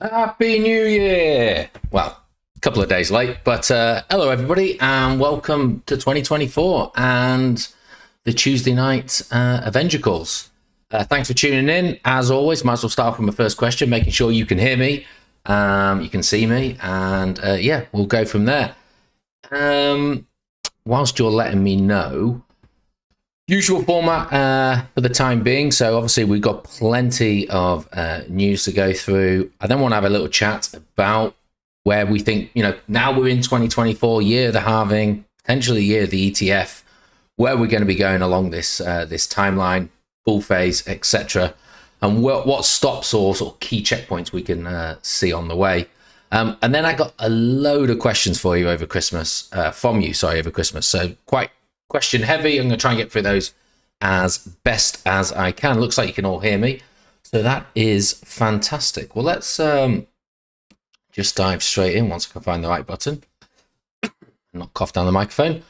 Happy New Year! Well, a couple of days late, but hello everybody and welcome to 2024 and the Tuesday night Avenger calls. Thanks for tuning in. As always, might as well start with my first question, making sure you can hear me, you can see me, and yeah, we'll go from there. Whilst you're letting me know, usual format for the time being. So obviously we've got plenty of news to go through. I then want to have a little chat about where we think, now we're in 2024, year of the halving, potentially year of the ETF, where we're going to be going along this this timeline, bull phase, etc. And what stops or sort of key checkpoints we can see on the way. And then I got a load of questions for you over Christmas, over Christmas. So quite question heavy. I'm going to try and get through those as best as I can. Looks like you can all hear me, so that is fantastic. Well, let's just dive straight in once I can find the right button, not cough down the microphone.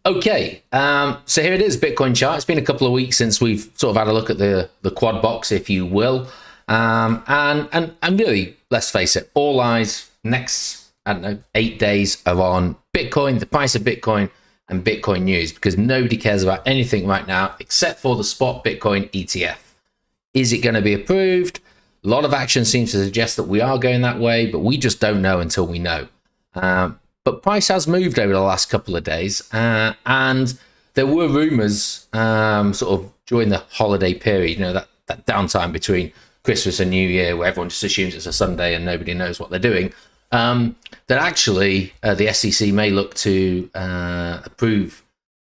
Okay, so here it is, Bitcoin chart. It's been a couple of weeks since we've sort of had a look at the quad box, if you will, and really, let's face it, all eyes next, I don't know, 8 days are on Bitcoin, the price of Bitcoin, and Bitcoin news, because nobody cares about anything right now except for the spot Bitcoin ETF. Is it going to be approved? A lot of action seems to suggest that we are going that way, but we just don't know until we know. But price has moved over the last couple of days, and there were rumors sort of during the holiday period, that downtime between Christmas and New Year, where everyone just assumes it's a Sunday and nobody knows what they're doing. That actually the SEC may look to approve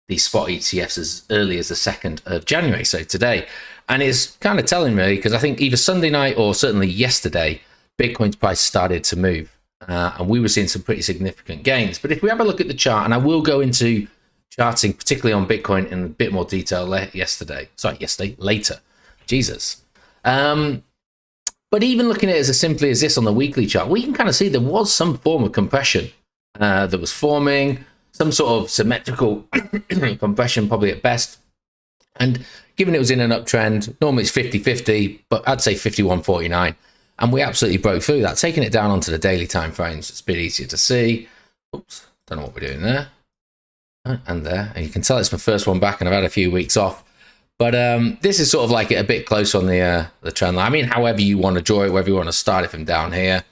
these spot ETFs as early as the 2nd of January, so today. And it's kind of telling me, because I think either Sunday night or certainly yesterday, Bitcoin's price started to move. And we were seeing some pretty significant gains. But if we have a look at the chart, and I will go into charting, particularly on Bitcoin in a bit more detail later. Jesus. But even looking at it as simply as this on the weekly chart, we can kind of see there was some form of compression that was forming, some sort of symmetrical compression, probably at best. And given it was in an uptrend, normally it's 50-50, but I'd say 51.49. And we absolutely broke through that, taking it down onto the daily time frames. It's a bit easier to see. Oops, don't know what we're doing there. And there. And you can tell it's my first one back, and I've had a few weeks off. But this is sort of like a bit close on the trend line. I mean, however you want to draw it, whether you want to start it from down here,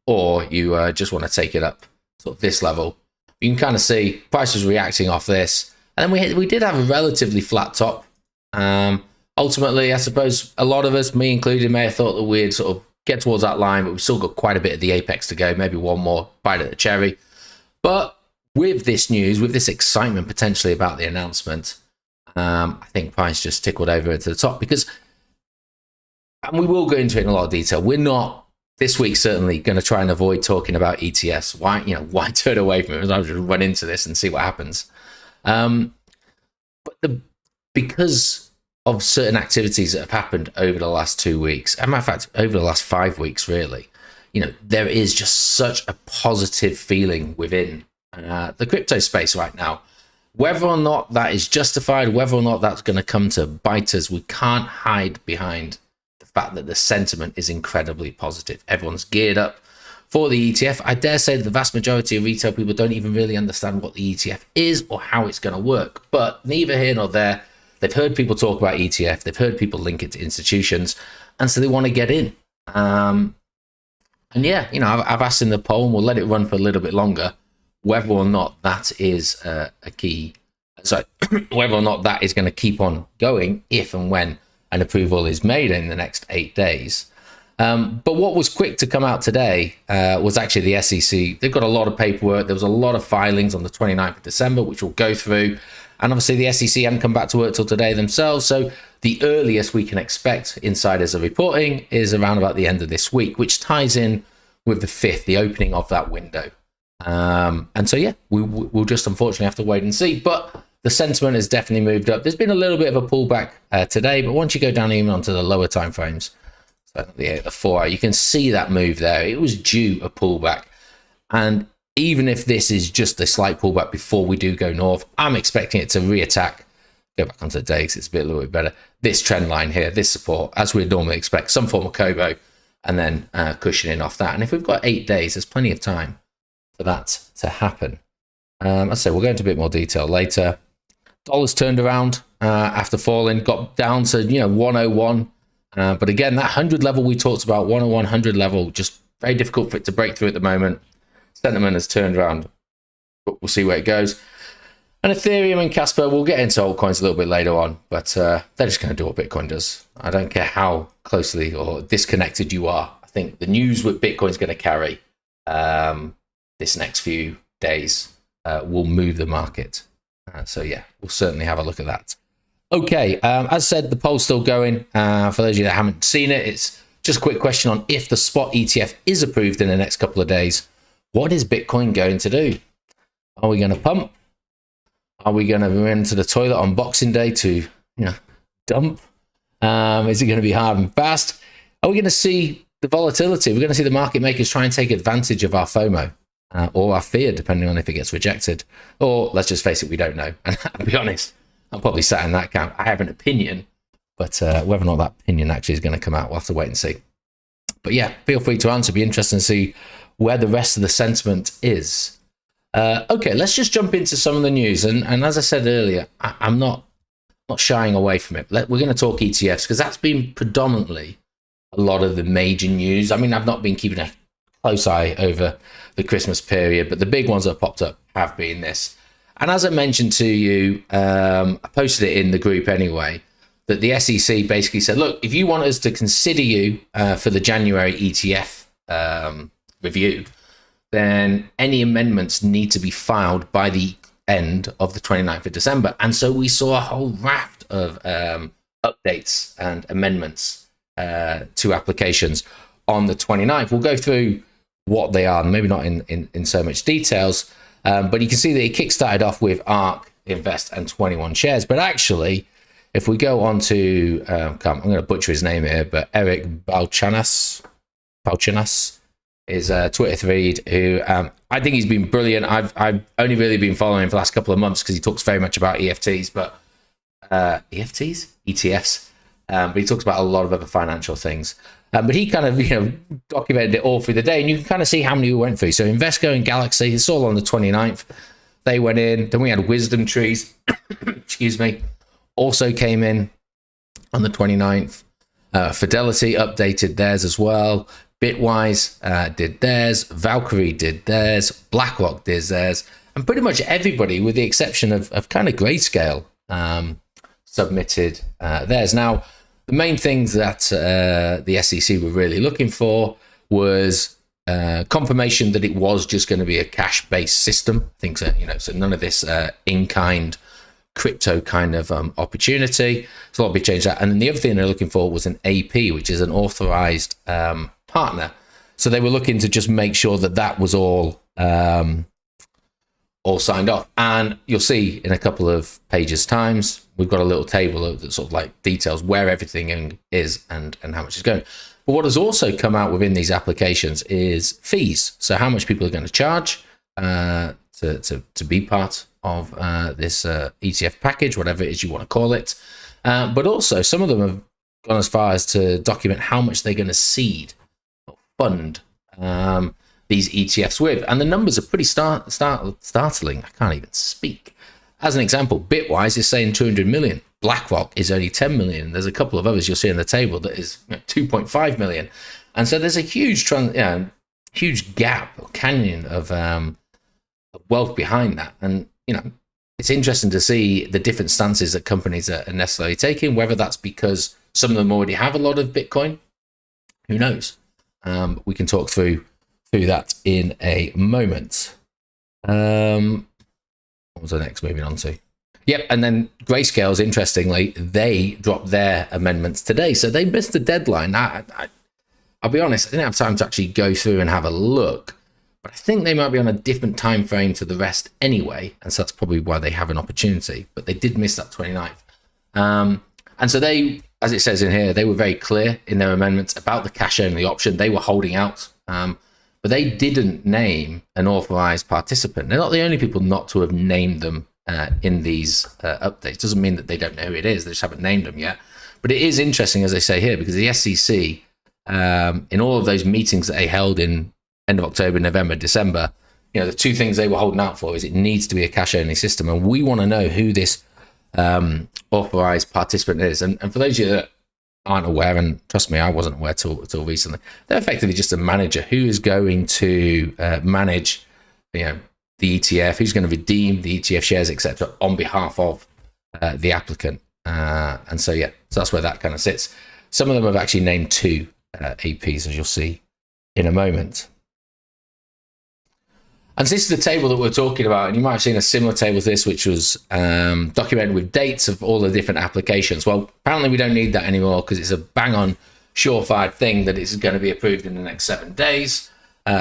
or you just want to take it up sort of this level. You can kind of see price was reacting off this. And then we did have a relatively flat top. Ultimately, I suppose a lot of us, me included, may have thought that we'd sort of get towards that line, but we've still got quite a bit of the apex to go, maybe one more bite at the cherry. But with this news, with this excitement potentially about the announcement, I think price just tickled over to the top, because, and we will go into it in a lot of detail, we're not this week certainly going to try and avoid talking about ETFs. Why turn away from it? I'll just run into this and see what happens. But because of certain activities that have happened over the last 2 weeks, as a matter of fact, over the last 5 weeks, really, there is just such a positive feeling within the crypto space right now. Whether or not that is justified, whether or not that's going to come to bite us, we can't hide behind the fact that the sentiment is incredibly positive. Everyone's geared up for the ETF. I dare say that the vast majority of retail people don't even really understand what the ETF is or how it's going to work. But neither here nor there, they've heard people talk about ETF, they've heard people link it to institutions, and so they want to get in. And yeah, I've asked in the poll, and we'll let it run for a little bit longer, whether or not that is a key, whether or not that is going to keep on going if and when an approval is made in the next 8 days. But what was quick to come out today was actually the SEC. They've got a lot of paperwork. There was a lot of filings on the 29th of December, which we'll go through. And obviously the SEC haven't come back to work till today themselves. So the earliest we can expect insiders are reporting is around about the end of this week, which ties in with the 5th, the opening of that window. And so, yeah, we'll just unfortunately have to wait and see. But the sentiment has definitely moved up. There's been a little bit of a pullback today, but once you go down even onto the lower time frames, so the 4 hour, you can see that move there. It was due a pullback. And even if this is just a slight pullback before we do go north, I'm expecting it to reattack. Go back onto the day because it's a little bit better. This trend line here, this support, as we'd normally expect, some form of Kobo. and then cushioning off that. And if we've got 8 days, there's plenty of time for that to happen. As I say, we'll go into a bit more detail later. Dollar's turned around after falling, got down to 101. But again, that 100 level we talked about, 101, 100 level, just very difficult for it to break through at the moment. Sentiment has turned around, but we'll see where it goes. And Ethereum and Casper, we'll get into altcoins a little bit later on, but they're just going to do what Bitcoin does. I don't care how closely or disconnected you are. I think the news with Bitcoin is going to carry this next few days will move the market. So yeah, we'll certainly have a look at that. Okay, as I said, the poll's still going. For those of you that haven't seen it, it's just a quick question on if the spot ETF is approved in the next couple of days. What is Bitcoin going to do? Are we going to pump? Are we going to run to the toilet on Boxing Day to, dump? Is it going to be hard and fast? Are we going to see the volatility? We're going to see the market makers try and take advantage of our FOMO or our fear, depending on if it gets rejected. Or let's just face it, we don't know. And I'll be honest, I'm probably sat in that camp. I have an opinion, but whether or not that opinion actually is going to come out, we'll have to wait and see. But yeah, feel free to answer. It'll be interesting to see where the rest of the sentiment is. Okay, let's just jump into some of the news. And as I said earlier, I'm not shying away from it. We're going to talk ETFs because that's been predominantly a lot of the major news. I mean, I've not been keeping a close eye over the Christmas period, but the big ones that popped up have been this. And as I mentioned to you, I posted it in the group anyway, that the SEC basically said, look, if you want us to consider you for the January ETF review, then any amendments need to be filed by the end of the 29th of December. And so we saw a whole raft of updates and amendments to applications on the 29th. We'll go through what they are, maybe not in so much details, but you can see that it kickstarted off with ARK, Invest, and 21 shares. But actually, if we go on to, I'm going to butcher his name here, but Eric Balchanas is a Twitter thread who I think he's been brilliant. I've only really been following him for the last couple of months because he talks very much about EFTs, but ETFs, but he talks about a lot of other financial things. But he kind of documented it all through the day, and you can kind of see how many we went through. So Invesco and Galaxy, it's all on the 29th. They went in. Then we had Wisdom Trees, excuse me, also came in on the 29th. Fidelity updated theirs as well. Bitwise did theirs, Valkyrie did theirs, BlackRock did theirs, and pretty much everybody, with the exception of kind of Grayscale, submitted theirs. Now, the main things that the SEC were really looking for was confirmation that it was just going to be a cash-based system. I think so, so none of this in-kind crypto kind of opportunity. So a lot of big change that. And then the other thing they're looking for was an AP, which is an authorized partner. So they were looking to just make sure that that was all signed off. And you'll see in a couple of pages times, we've got a little table that sort of like details where everything is and how much is going. But what has also come out within these applications is fees. So how much people are going to charge to be part of this ETF package, whatever it is you want to call it. But also some of them have gone as far as to document how much they're going to seed or fund these ETFs with. And the numbers are pretty startling. I can't even speak. As an example, Bitwise is saying 200 million. BlackRock is only 10 million. There's a couple of others you'll see on the table that is 2.5 million. And so there's a huge gap or canyon of wealth behind that. And, it's interesting to see the different stances that companies are necessarily taking, whether that's because some of them already have a lot of Bitcoin. Who knows? We can talk through that in a moment. What was the next moving on to? Yep, and then Grayscales, interestingly, they dropped their amendments today. So they missed the deadline. I'll be honest, I didn't have time to actually go through and have a look. But I think they might be on a different time frame to the rest anyway. And so that's probably why they have an opportunity. But they did miss that 29th. And so they, as it says in here, they were very clear in their amendments about the cash-only option. They were holding out. But they didn't name an authorized participant. They're not the only people not to have named them in these updates. Doesn't mean that they don't know who it is. They just haven't named them yet. But it is interesting, as they say here, because the SEC in all of those meetings that they held in end of October, November, December, the two things they were holding out for is it needs to be a cash only system. And we want to know who this authorized participant is. And for those of you that aren't aware, and trust me, I wasn't aware till recently, they're effectively just a manager who is going to manage, the ETF, who's going to redeem the ETF shares, etc., on behalf of the applicant. And so that's where that kind of sits. Some of them have actually named two APs, as you'll see in a moment. And so this is the table that we're talking about, and you might have seen a similar table to this, which was documented with dates of all the different applications. Well, apparently we don't need that anymore because it's a bang-on, surefire thing that it's going to be approved in the next 7 days.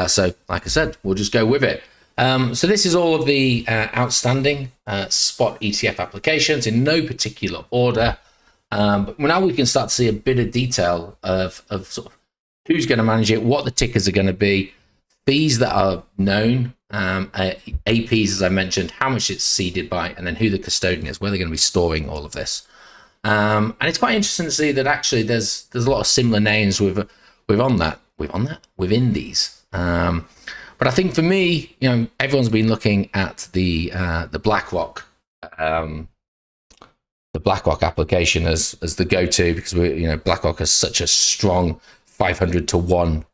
So, like I said, we'll just go with it. So this is all of the outstanding spot ETF applications in no particular order. But now we can start to see a bit of detail of sort of who's going to manage it, what the tickers are going to be, fees that are known, APs, as I mentioned, how much it's seeded by, and then who the custodian is, where they're going to be storing all of this. And it's quite interesting to see that actually there's a lot of similar names within these. But I think for me, everyone's been looking at the BlackRock, application as the go-to, because BlackRock has such a strong 500 to 1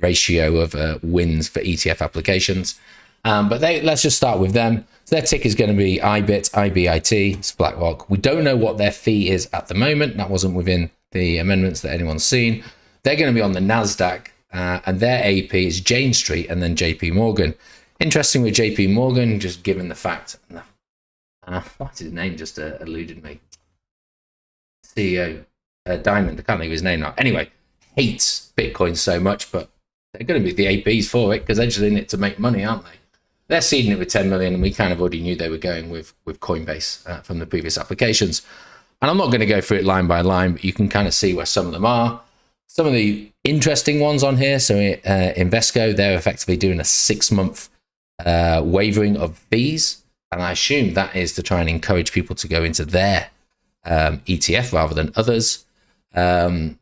ratio of wins for ETF applications. But let's just start with them. So their ticker is going to be IBIT. It's BlackRock. We don't know what their fee is at the moment. That wasn't within the amendments that anyone's seen. They're going to be on the NASDAQ, and their AP is Jane Street and then JP Morgan. Interesting with JP Morgan, just given the fact, what's his name just eluded me? CEO Diamond, I can't think of his name now. Anyway, hates Bitcoin so much, but they're going to be the APs for it because they're just in it to make money, aren't they? They're seeding it with 10 million, and we kind of already knew they were going with Coinbase from the previous applications. And I'm not going to go through it line by line, but you can kind of see where some of them are. Some of the interesting ones on here, so Invesco, they're effectively doing a 6-month waiving of fees, and I assume that is to try and encourage people to go into their ETF rather than others. The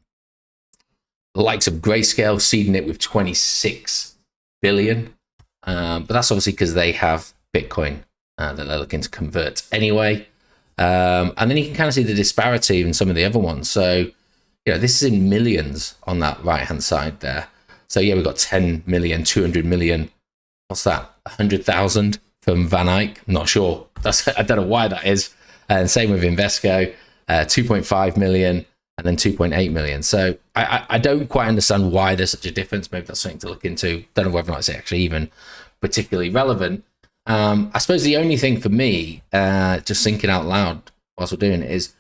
likes of Grayscale seeding it with 26 billion, but that's obviously because they have Bitcoin that they're looking to convert anyway. And then you can kind of see the disparity in some of the other ones. So, this is in millions on that right-hand side there. So we've got 10 million, 200 million. What's that? 100,000 from Van Eyck. Not sure. I don't know why that is. And same with Invesco, 2.5 million and then 2.8 million. So I don't quite understand why there's such a difference. Maybe that's something to look into. Don't know whether or not it's actually even particularly relevant. I suppose the only thing for me, just thinking out loud whilst we're doing it, is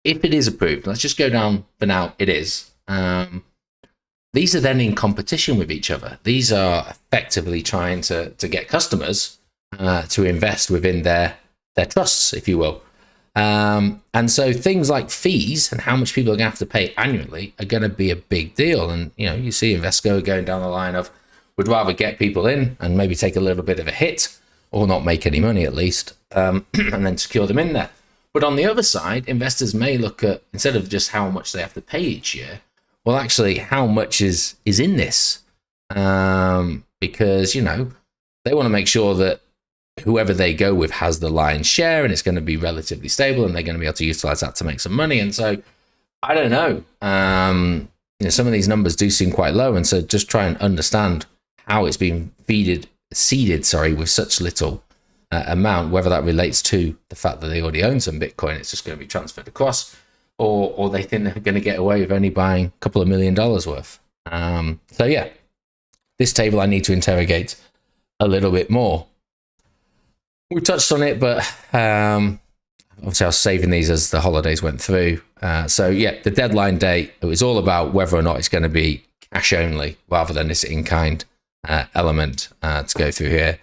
if it is approved, let's just go down for now, it is. These are then in competition with each other. These are effectively trying to get customers to invest within their trusts, if you will. And so things like fees and how much people are going to have to pay annually are going to be a big deal. And, you see Invesco going down the line of would rather get people in and maybe take a little bit of a hit or not make any money at least, and then secure them in there. But on the other side, investors may look at, instead of just how much they have to pay each year, well, actually, how much is in this? Because, they want to make sure that whoever they go with has the lion's share and it's going to be relatively stable and they're going to be able to utilize that to make some money. And so, I don't know. Some of these numbers do seem quite low. And so just try and understand how it's being seeded with such little amount, whether that relates to the fact that they already own some Bitcoin, it's just going to be transferred across, or they think they're going to get away with only buying a couple of $1 million worth. This table I need to interrogate a little bit more. We touched on it, but obviously I was saving these as the holidays went through. The deadline date, it was all about whether or not it's going to be cash only rather than this in-kind element to go through here.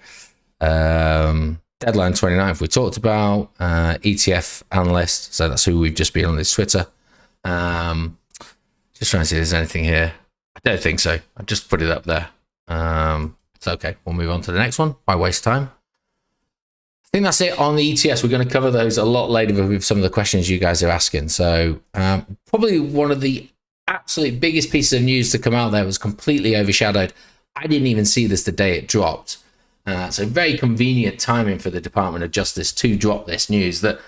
Deadline 29th we talked about. ETF analyst, so that's who we've just been on this Twitter. Just trying to see if there's anything here. I don't think so. I just put it up there. It's okay. We'll move on to the next one. Why waste time? I think that's it on the ETS. We're going to cover those a lot later with some of the questions you guys are asking. So probably one of the absolute biggest piece of news to come out there was completely overshadowed. I didn't even see this the day it dropped. So very convenient timing for the Department of Justice to drop this news that,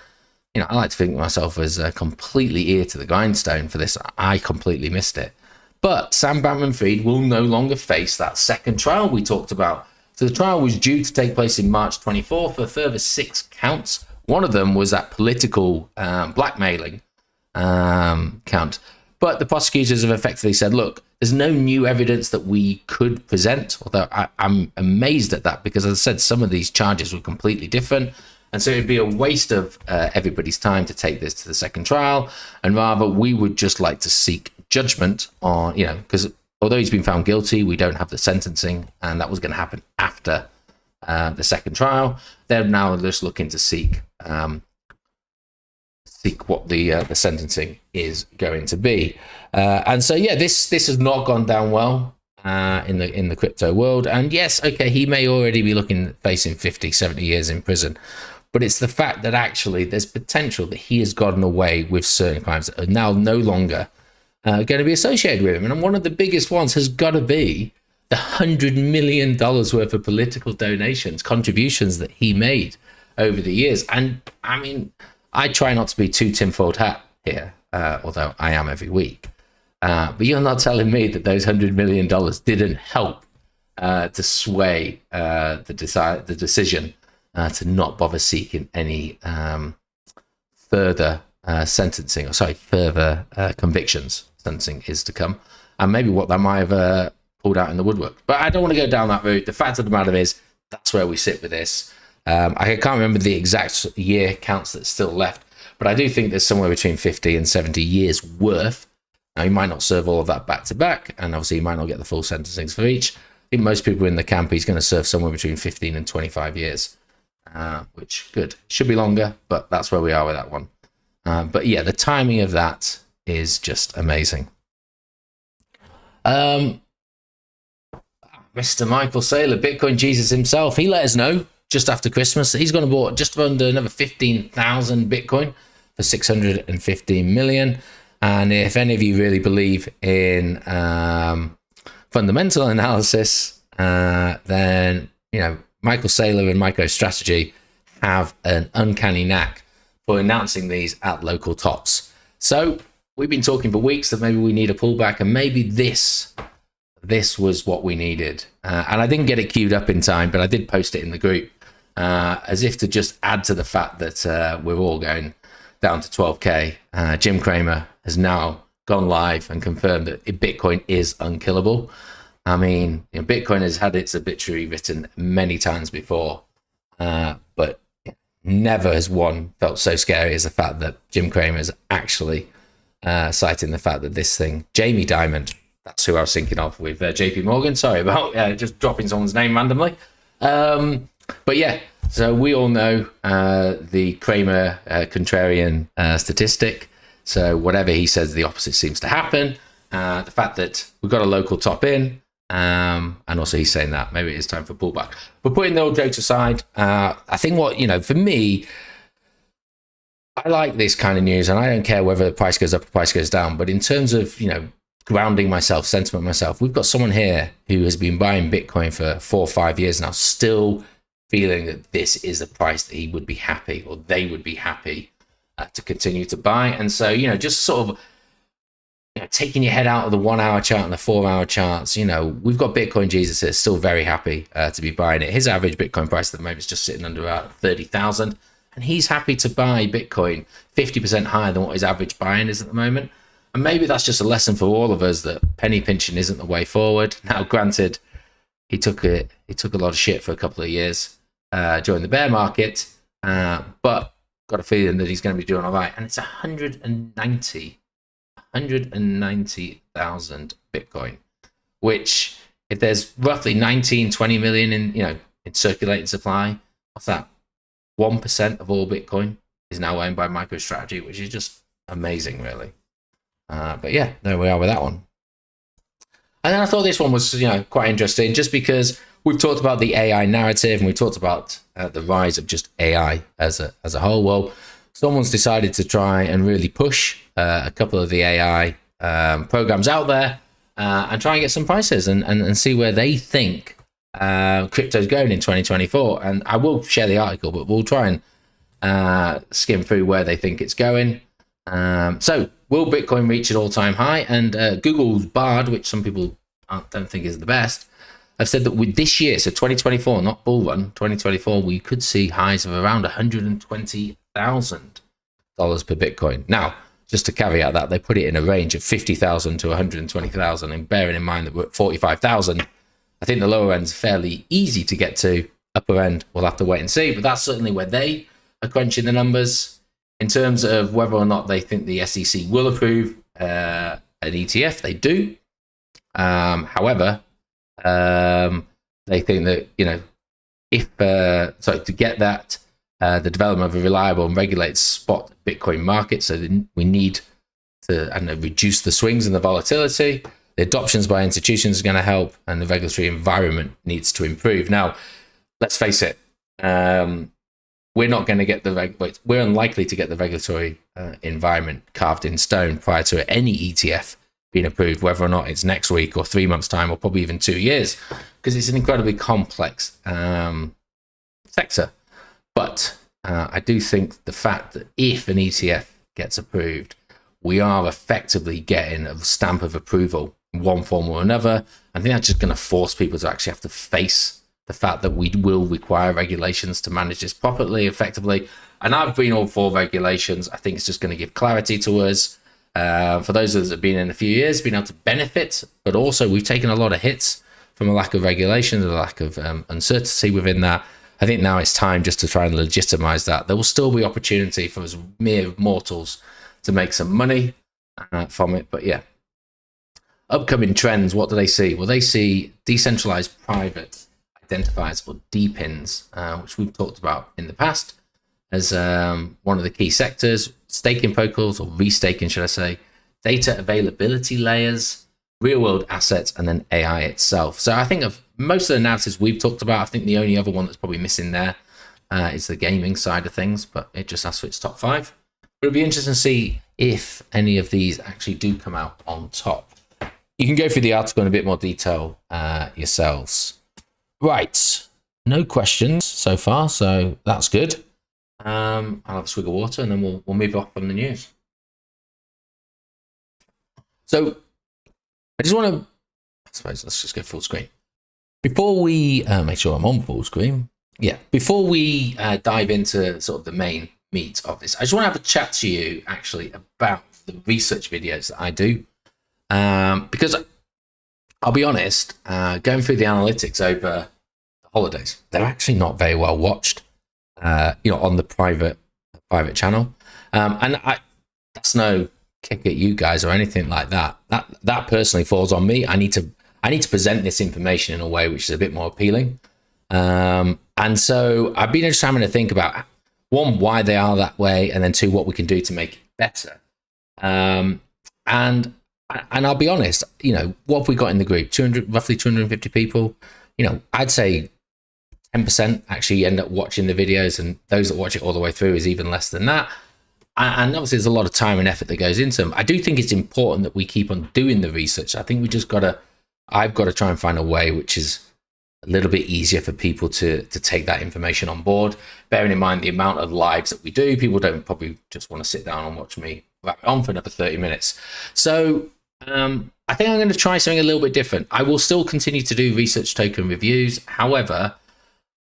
you know, I like to think of myself as completely ear to the grindstone for this. I completely missed it. But Sam Bankman-Fried will no longer face that second trial we talked about. So the trial was due to take place in March 24 for a further 6 counts. One of them was that political blackmailing count. But the prosecutors have effectively said, look, there's no new evidence that we could present, although I'm amazed at that because, as I said, some of these charges were completely different. And so it'd be a waste of everybody's time to take this to the second trial. And rather, we would just like to seek judgment on, you know, because although he's been found guilty, we don't have the sentencing, and that was going to happen after the second trial. They're now just looking to seek what the sentencing is going to be. And so, yeah, this has not gone down well in the crypto world. And yes, okay, he may already be facing 50, 70 years in prison. But it's the fact that actually there's potential that he has gotten away with certain crimes that are now no longer going to be associated with him. And one of the biggest ones has got to be the $100 million worth of political contributions that he made over the years. And I mean, I try not to be too tinfoiled hat here, although I am every week. But you're not telling me that those $100 million didn't help to sway the decision to not bother seeking any further further convictions. Sentencing is to come, and maybe what that might have pulled out in the woodwork. But I don't want to go down that route. The fact of the matter is, that's where we sit with this. I can't remember the exact year counts that's still left, but I do think there's somewhere between 50 and 70 years worth. Now, he might not serve all of that back to back, and obviously he might not get the full sentencings for each. I think most people in the camp, he's going to serve somewhere between 15 and 25 years, which good. Should be longer, but that's where we are with that one. But yeah, the timing of that is just amazing. Mr. Michael Saylor, Bitcoin Jesus himself, he let us know just after Christmas that he's going to bought just under another 15,000 Bitcoin for 615 million. And if any of you really believe in fundamental analysis, then, you know, Michael Saylor and MicroStrategy have an uncanny knack for announcing these at local tops. So we've been talking for weeks that maybe we need a pullback, and maybe this was what we needed. And I didn't get it queued up in time, but I did post it in the group as if to just add to the fact that we're all going down to 12K. Jim Cramer has now gone live and confirmed that Bitcoin is unkillable. I mean, you know, Bitcoin has had its obituary written many times before, but never has one felt so scary as the fact that Jim Cramer is actually citing the fact that this thing, Jamie Dimon, that's who I was thinking of with JP Morgan. Sorry about just dropping someone's name randomly. But yeah, so we all know the Cramer contrarian statistic. So whatever he says, the opposite seems to happen. The fact that we've got a local top in, and also he's saying that maybe it is time for pullback. But putting the old jokes aside, I think what, you know, for me, I like this kind of news, and I don't care whether the price goes up or the price goes down. But in terms of, you know, grounding myself, sentiment myself, we've got someone here who has been buying Bitcoin for 4 or 5 years now, still feeling that this is a price that he would be happy, or they would be happy to continue to buy. And so, you know, just sort of, you know, taking your head out of the 1 hour chart and the 4 hour charts, you know, we've got Bitcoin Jesus here still very happy to be buying it. His average Bitcoin price at the moment is just sitting under about 30,000, and he's happy to buy Bitcoin 50% higher than what his average buying is at the moment. And maybe that's just a lesson for all of us that penny pinching isn't the way forward. Now, granted, he took a lot of shit for a couple of years during the bear market, but got a feeling that he's going to be doing all right. And it's 190,000 Bitcoin, which, if there's roughly 19-20 million in circulating supply, what's that? 1% of all Bitcoin is now owned by MicroStrategy, which is just amazing, really. But yeah, there we are with that one. And then I thought this one was, you know, quite interesting, just because we've talked about the AI narrative and we talked about the rise of just AI as a whole. Well, someone's decided to try and really push a couple of the AI programs out there and try and get some prices and see where they think crypto's going in 2024. And I will share the article, but we'll try and skim through where they think it's going. So will Bitcoin reach an all-time high? And Google's Bard, which some people don't think is the best, have said that with this year, so 2024, not bull run, 2024, we could see highs of around $120,000 per Bitcoin. Now, just to caveat that, they put it in a range of 50,000 to 120,000, and bearing in mind that we're at 45,000, I think the lower end is fairly easy to get to. Upper end, we'll have to wait and see, but that's certainly where they are crunching the numbers. In terms of whether or not they think the SEC will approve an ETF, they do. However, they think that, if to get that, the development of a reliable and regulated spot Bitcoin market, so we need to reduce the swings and the volatility. The adoptions by institutions is going to help, and the regulatory environment needs to improve. Now, let's face it, we're not going to get we're unlikely to get the regulatory environment carved in stone prior to any ETF being approved, whether or not it's next week or 3 months' time or probably even 2 years, because it's an incredibly complex sector. But I do think the fact that if an ETF gets approved, we are effectively getting a stamp of approval in one form or another. I think that's just going to force people to actually have to face the fact that we will require regulations to manage this properly, effectively. And I've been all for regulations. I think it's just going to give clarity to us. For those of us that have been in a few years, been able to benefit, but also we've taken a lot of hits from a lack of regulations, a lack of uncertainty within that. I think now it's time just to try and legitimize that. There will still be opportunity for us mere mortals to make some money from it. But yeah, upcoming trends, what do they see? Well, they see decentralized private identifiers, or DPINs, which we've talked about in the past as one of the key sectors. Staking protocols, or restaking, should I say, data availability layers, real-world assets, and then AI itself. So I think of most of the narratives we've talked about, I think the only other one that's probably missing there is the gaming side of things, but it just asks for its top 5. But it'll be interesting to see if any of these actually do come out on top. You can go through the article in a bit more detail yourselves. Right, no questions so far, so that's good. I'll have a swig of water and then we'll move off from the news. So I just want to, I suppose, let's just go full screen. Before we make sure I'm on full screen. Yeah, before we dive into sort of the main meat of this, I just want to have a chat to you actually about the research videos that I do. Because I'll be honest, going through the analytics over the holidays, they're actually not very well watched, on the private channel. And that's no kick at you guys or anything like that. That personally falls on me. I need to present this information in a way which is a bit more appealing. And so I've been just having to think about, one, why they are that way, and then two, what we can do to make it better. And I'll be honest, what have we got in the group? Roughly 250 people. I'd say 10% actually end up watching the videos, and those that watch it all the way through is even less than that. And obviously there's a lot of time and effort that goes into them. I do think it's important that we keep on doing the research. I think I've got to try and find a way which is a little bit easier for people to take that information on board, bearing in mind the amount of lives that we do. People don't probably just want to sit down and watch me wrap it on for another 30 minutes. So I think I'm going to try something a little bit different. I will still continue to do research token reviews. However,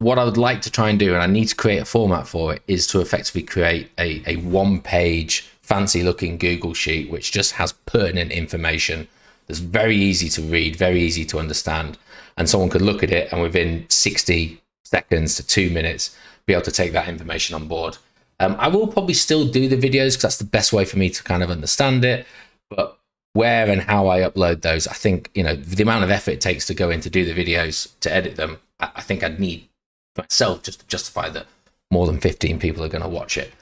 what I would like to try and do, and I need to create a format for it, is to effectively create a one-page, fancy-looking Google sheet which just has pertinent information that's very easy to read, very easy to understand, and someone could look at it and within 60 seconds to 2 minutes be able to take that information on board. I will probably still do the videos because that's the best way for me to kind of understand it, but where and how I upload those, I think, the amount of effort it takes to go in to do the videos, to edit them, I think I'd need myself just to justify that more than 15 people are going to watch it.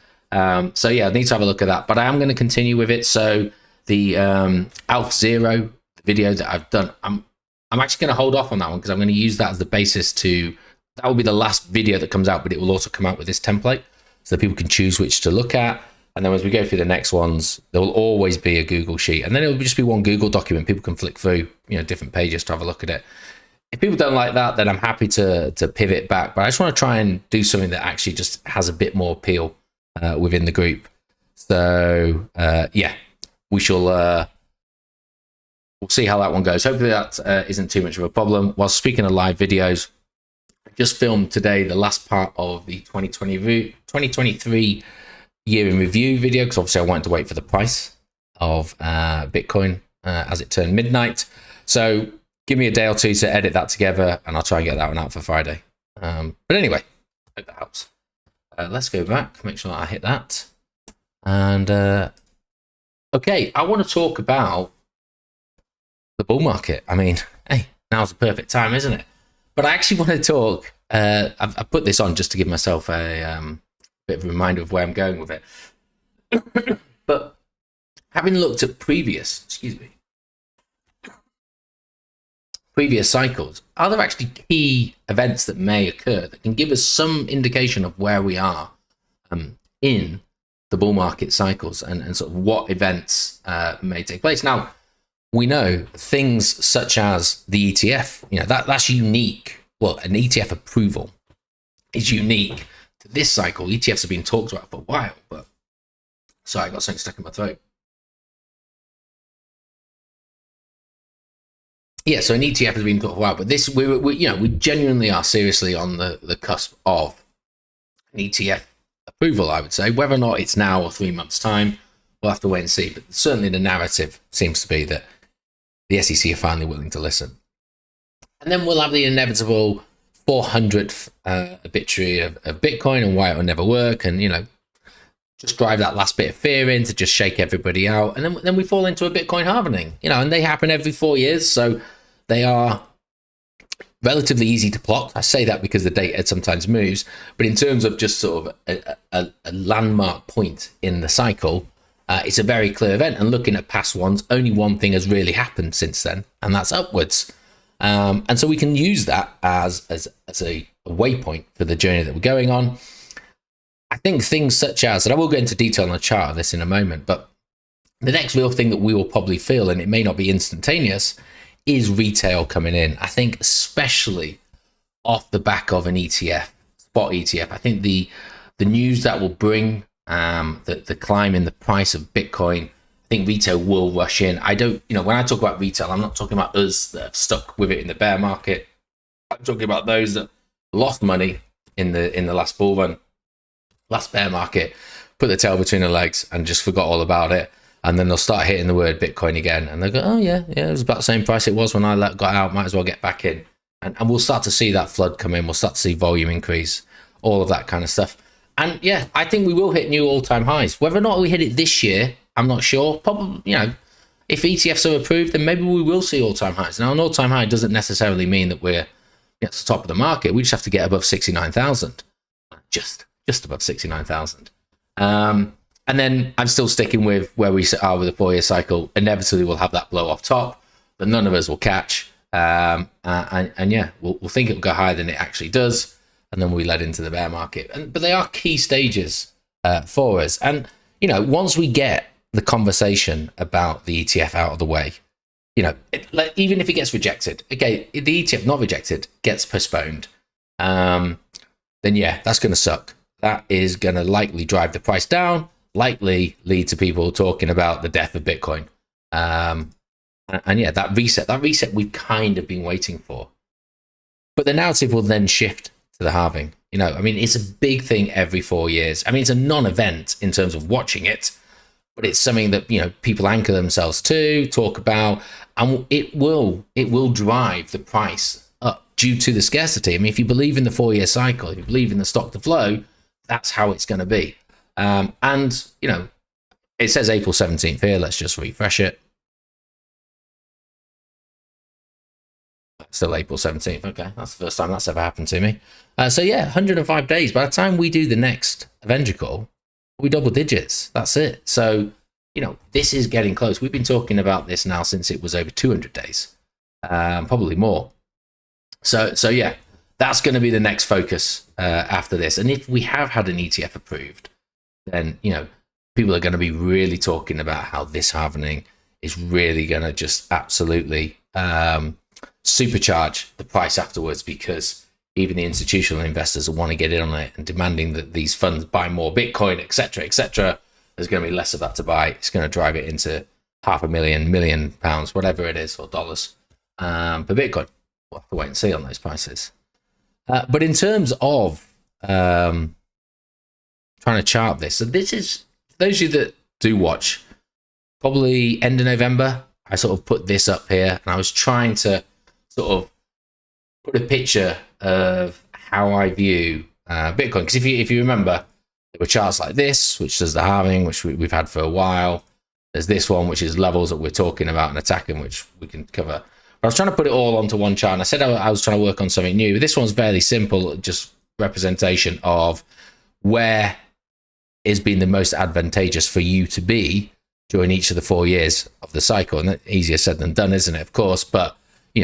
So yeah, I need to have a look at that, but I am going to continue with it. So the Alpha Zero video that I've done, I'm actually going to hold off on that one because I'm going to use that as the basis that will be the last video that comes out, but it will also come out with this template so that people can choose which to look at. And then as we go through the next ones, there will always be a Google sheet. And then it'll just be one Google document. People can flick through, different pages to have a look at it. If people don't like that, then I'm happy to pivot back. But I just want to try and do something that actually just has a bit more appeal within the group. So, yeah, we shall... we'll see how that one goes. Hopefully that isn't too much of a problem. While speaking of live videos, I just filmed today the last part of the 2023 year in review video, because obviously I wanted to wait for the price of Bitcoin as it turned midnight. So give me a day or two to edit that together, and I'll try and get that one out for Friday. But anyway, I hope that helps. Let's go back, make sure that I hit that. And okay, I want to talk about the bull market. I mean, hey, now's the perfect time, isn't it? But I actually want to talk. I've put this on just to give myself a bit of a reminder of where I'm going with it. But having looked at previous cycles, are there actually key events that may occur that can give us some indication of where we are in the bull market cycles and sort of what events may take place? Now, we know things such as the ETF, that's unique. Well, an ETF approval is unique to this cycle. ETFs have been talked about for a while, but sorry, I got something stuck in my throat. Yeah, so an ETF has been talked for a while, but this, we genuinely are seriously on the cusp of an ETF approval, I would say. Whether or not it's now or 3 months' time, we'll have to wait and see. But certainly the narrative seems to be that the SEC are finally willing to listen. And then we'll have the inevitable 400th obituary of Bitcoin and why it will never work, and just drive that last bit of fear in to just shake everybody out. And then we fall into a Bitcoin halving, and they happen every 4 years, so they are relatively easy to plot. I say that because the data sometimes moves, but in terms of just sort of a landmark point in the cycle, it's a very clear event. And looking at past ones, only one thing has really happened since then, and that's upwards. And so we can use that as a waypoint for the journey that we're going on. I think things such as, and I will go into detail on the chart of this in a moment, but the next real thing that we will probably feel, and it may not be instantaneous, is retail coming in. I think especially off the back of an ETF, spot ETF. I think the news that will bring the climb in the price of Bitcoin, I think retail will rush in. I don't, when I talk about retail, I'm not talking about us that have stuck with it in the bear market. I'm talking about those that lost money in the last bull run, last bear market, put the tail between their legs and just forgot all about it. And then they'll start hitting the word Bitcoin again, and they'll go, oh yeah, it was about the same price it was when I got out, might as well get back in. And we'll start to see that flood come in. We'll start to see volume increase, all of that kind of stuff. And yeah, I think we will hit new all-time highs. Whether or not we hit it this year, I'm not sure. Probably, if ETFs are approved, then maybe we will see all-time highs. Now, an all-time high doesn't necessarily mean that we're at the top of the market. We just have to get above 69,000. Just above 69,000. And then I'm still sticking with where we are with the 4 year cycle. Inevitably, we'll have that blow off top that none of us will catch. And yeah, we'll think it will go higher than it actually does. And then we led into the bear market. But they are key stages for us. And, once we get the conversation about the ETF out of the way, even if it gets rejected, okay, the ETF not rejected gets postponed, then yeah, that's going to suck. That is going to likely drive the price down, likely lead to people talking about the death of Bitcoin. And yeah, that reset we've kind of been waiting for. But the narrative will then shift to the halving. It's a big thing every 4 years. It's a non-event in terms of watching it, but it's something that, people anchor themselves to, talk about, and it will drive the price up due to the scarcity. If you believe in the 4 year cycle, if you believe in the stock to flow, that's how it's going to be. And it says April 17th here. Let's just refresh it. Still April 17th. Okay, that's the first time that's ever happened to me. So yeah, 105 days. By the time we do the next Avenger call, we double digits. That's it. So, this is getting close. We've been talking about this now since it was over 200 days, probably more. So yeah, that's going to be the next focus after this. And if we have had an ETF approved, then, people are going to be really talking about how this halving is really going to just absolutely supercharge the price afterwards, because even the institutional investors will want to get in on it and demanding that these funds buy more Bitcoin, etc., etc. There's going to be less of that to buy. It's going to drive it into £500,000, £1 million, whatever it is, or dollars per Bitcoin. We'll have to wait and see on those prices. But in terms of trying to chart this, so this is, those of you that do watch, probably end of November, I sort of put this up here, and I was trying to sort of put a picture of how I view Bitcoin. Because if you remember, there were charts like this, which is the halving, which we've had for a while. There's this one, which is levels that we're talking about and attacking, which we can cover. But I was trying to put it all onto one chart, and I said I was trying to work on something new. This one's fairly simple, just representation of where is being the most advantageous for you to be during each of the 4 years of the cycle. And that's easier said than done, isn't it? Of course, but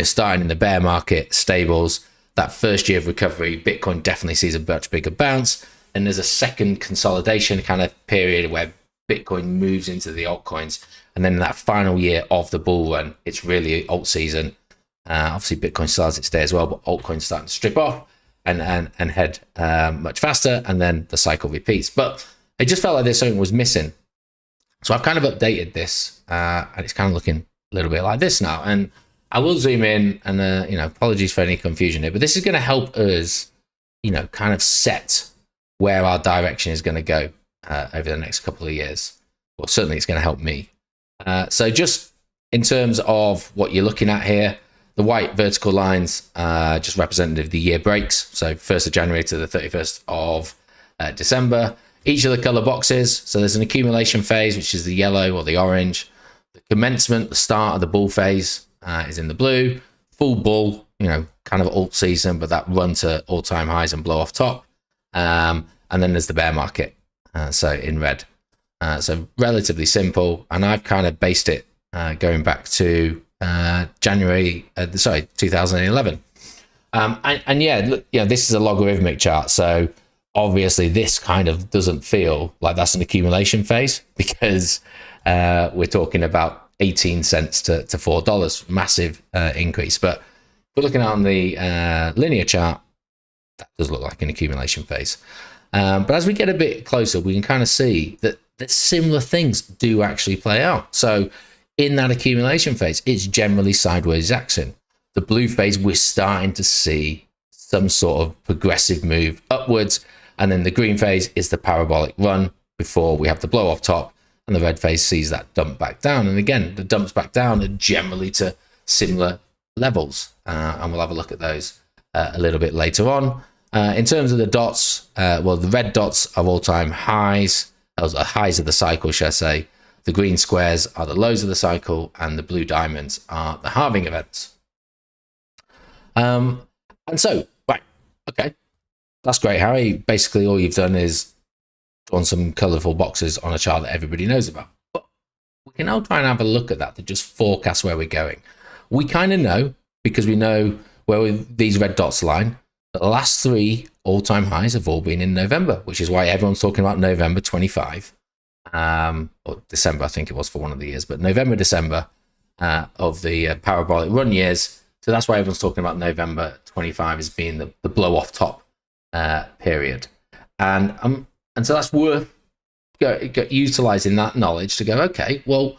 starting in the bear market, stables, that first year of recovery, Bitcoin definitely sees a much bigger bounce. And there's a second consolidation kind of period where Bitcoin moves into the altcoins. And then in that final year of the bull run, it's really alt season. Obviously, Bitcoin still has its day as well, but altcoins starting to strip off and head much faster. And then the cycle repeats. But it just felt like there's something was missing. So I've kind of updated this, and it's kind of looking a little bit like this now. And I will zoom in, and apologies for any confusion here, but this is going to help us, kind of set where our direction is going to go over the next couple of years. Well, certainly it's going to help me. So just in terms of what you're looking at here, the white vertical lines just representative of the year breaks. So 1st of January to the 31st of December. Each of the color boxes. So there's an accumulation phase, which is the yellow or the orange. The commencement, the start of the bull phase is in the blue. Full bull, kind of alt season, but that run to all-time highs and blow off top. And then there's the bear market, so in red. So relatively simple, and I've kind of based it going back to January, 2011. And yeah, look, this is a logarithmic chart, so obviously this kind of doesn't feel like that's an accumulation phase, because we're talking about 18 cents to $4, massive increase. But if we're looking on the linear chart, that does look like an accumulation phase. But as we get a bit closer, we can kind of see that similar things do actually play out. So in that accumulation phase, it's generally sideways action. The blue phase, we're starting to see some sort of progressive move upwards. And then the green phase is the parabolic run before we have the blow off top. And the red phase sees that dump back down. And again, the dumps back down are generally to similar levels. And we'll have a look at those a little bit later on. In terms of the dots, the red dots are all-time highs. Those are highs of the cycle, shall I say. The green squares are the lows of the cycle, and the blue diamonds are the halving events. And so, right, okay, that's great, Harry. Basically, all you've done is drawn some colourful boxes on a chart that everybody knows about. But we can now try and have a look at that to just forecast where we're going. We kind of know, because we know where these red dots line, that the last 3 all-time highs have all been in November, which is why everyone's talking about November 25, or December, I think it was for one of the years, but November, December of the parabolic run years. So that's why everyone's talking about November 25 as being the blow-off top period. And so that's worth utilizing that knowledge to go, okay, well,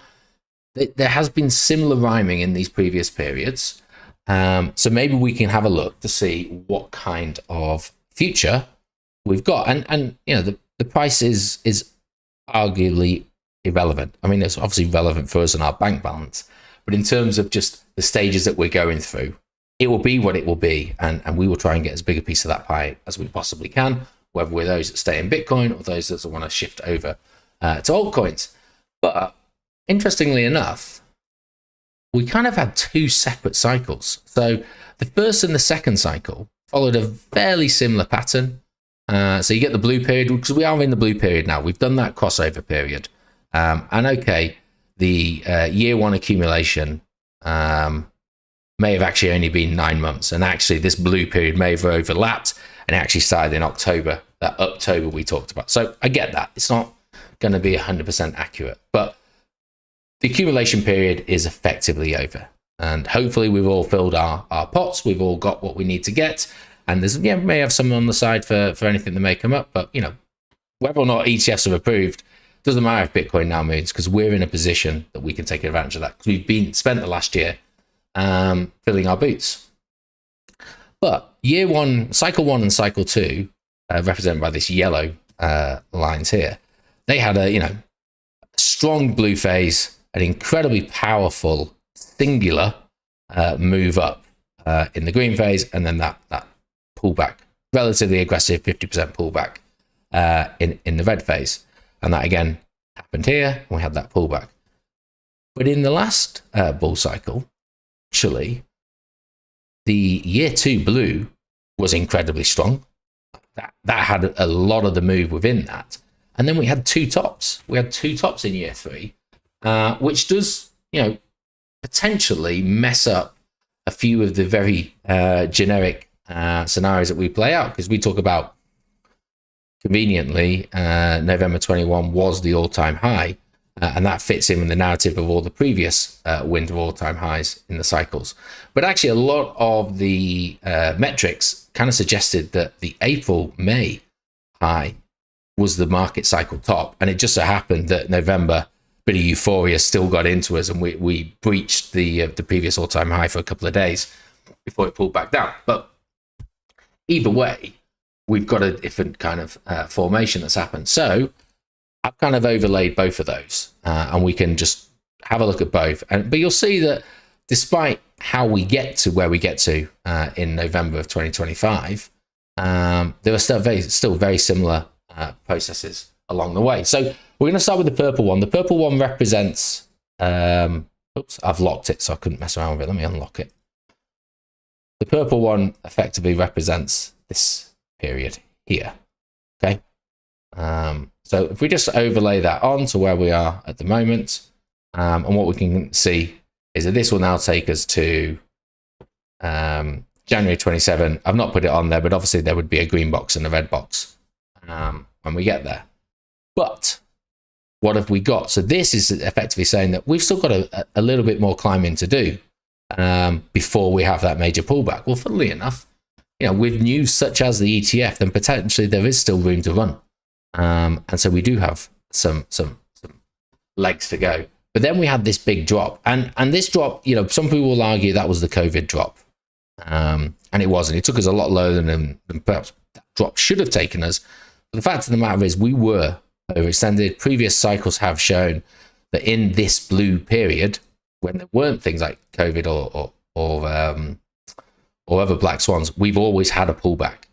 there has been similar rhyming in these previous periods. So maybe we can have a look to see what kind of future we've got. And the price is arguably irrelevant. I mean, it's obviously relevant for us and our bank balance, but in terms of just the stages that we're going through, it will be what it will be. And we will try and get as big a piece of that pie as we possibly can, whether we're those that stay in Bitcoin or those that want to shift over to altcoins. But interestingly enough, we kind of had 2 separate cycles. So the first and the second cycle followed a fairly similar pattern. So you get the blue period, because we are in the blue period now. We've done that crossover period. And okay, the year 1 accumulation may have actually only been 9 months. And actually this blue period may have overlapped and actually started in October, that October we talked about. So I get that. It's not going to be 100% accurate, but the accumulation period is effectively over. And hopefully we've all filled our pots. We've all got what we need to get. And there's, we may have some on the side for anything that may come up. But, whether or not ETFs are approved, doesn't matter if Bitcoin now moves, because we're in a position that we can take advantage of that. Because we've spent the last year filling our boots. But year one, cycle one and cycle two, represented by this yellow lines here, they had a, strong blue phase, an incredibly powerful singular move up in the green phase, and then that pullback, relatively aggressive 50% pullback in the red phase. And that again happened here, and we had that pullback. But in the last bull cycle, actually, the year two blue was incredibly strong. That had a lot of the move within that. And then we had two tops. We had two tops in year three, which does, potentially mess up a few of the very generic scenarios that we play out. Because we talk about, conveniently, November 21 was the all-time high. And that fits in with the narrative of all the previous winter all-time highs in the cycles. But actually, a lot of the metrics kind of suggested that the April-May high was the market cycle top. And it just so happened that November, bit of euphoria still got into us, and we breached the previous all-time high for a couple of days before it pulled back down. But either way, we've got a different kind of formation that's happened. So I've kind of overlaid both of those, and we can just have a look at both. But you'll see that despite how we get to where we get to in November of 2025, there are still very similar processes along the way. So we're going to start with the purple one. The purple one represents, oops, I've locked it, so I couldn't mess around with it. Let me unlock it. The purple one effectively represents this period here. Okay. So if we just overlay that on to where we are at the moment, and what we can see is that this will now take us to January 27. I've not put it on there, but obviously there would be a green box and a red box when we get there. But what have we got? So this is effectively saying that we've still got a little bit more climbing to do before we have that major pullback. Well, funnily enough, with news such as the ETF, then potentially there is still room to run. And so we do have some legs to go. But then we had this big drop, and this drop, some people will argue that was the COVID drop, and it wasn't. It took us a lot lower than perhaps that drop should have taken us. But the fact of the matter is, we were overextended. Previous cycles have shown that in this blue period, when there weren't things like COVID or other black swans, we've always had a pullback.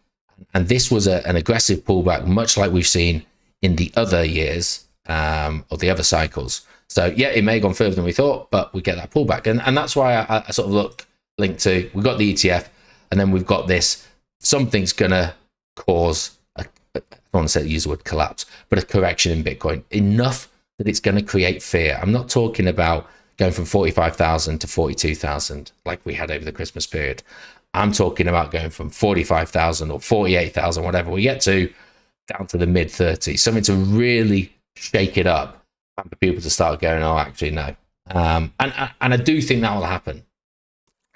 And this was an aggressive pullback, much like we've seen in the other years or the other cycles. So yeah, it may have gone further than we thought, but we get that pullback. And that's why I sort of linked to, we've got the ETF, and then we've got this, something's going to cause, I don't want to use the word collapse, but a correction in Bitcoin, enough that it's going to create fear. I'm not talking about going from 45,000 to 42,000 like we had over the Christmas period. I'm talking about going from 45,000 or 48,000, whatever we get to, down to the mid 30s. Something to really shake it up and for people to start going, oh, actually, no. And I do think that will happen.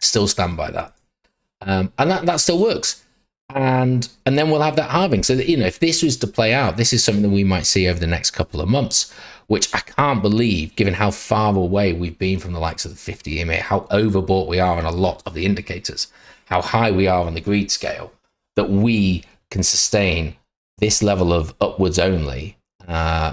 Still stand by that. And that still works. And then we'll have that halving. So that, if this was to play out, this is something that we might see over the next couple of months, which I can't believe, given how far away we've been from the likes of the 50 EMA, how overbought we are on a lot of the indicators, how high we are on the greed scale, that we can sustain this level of upwards only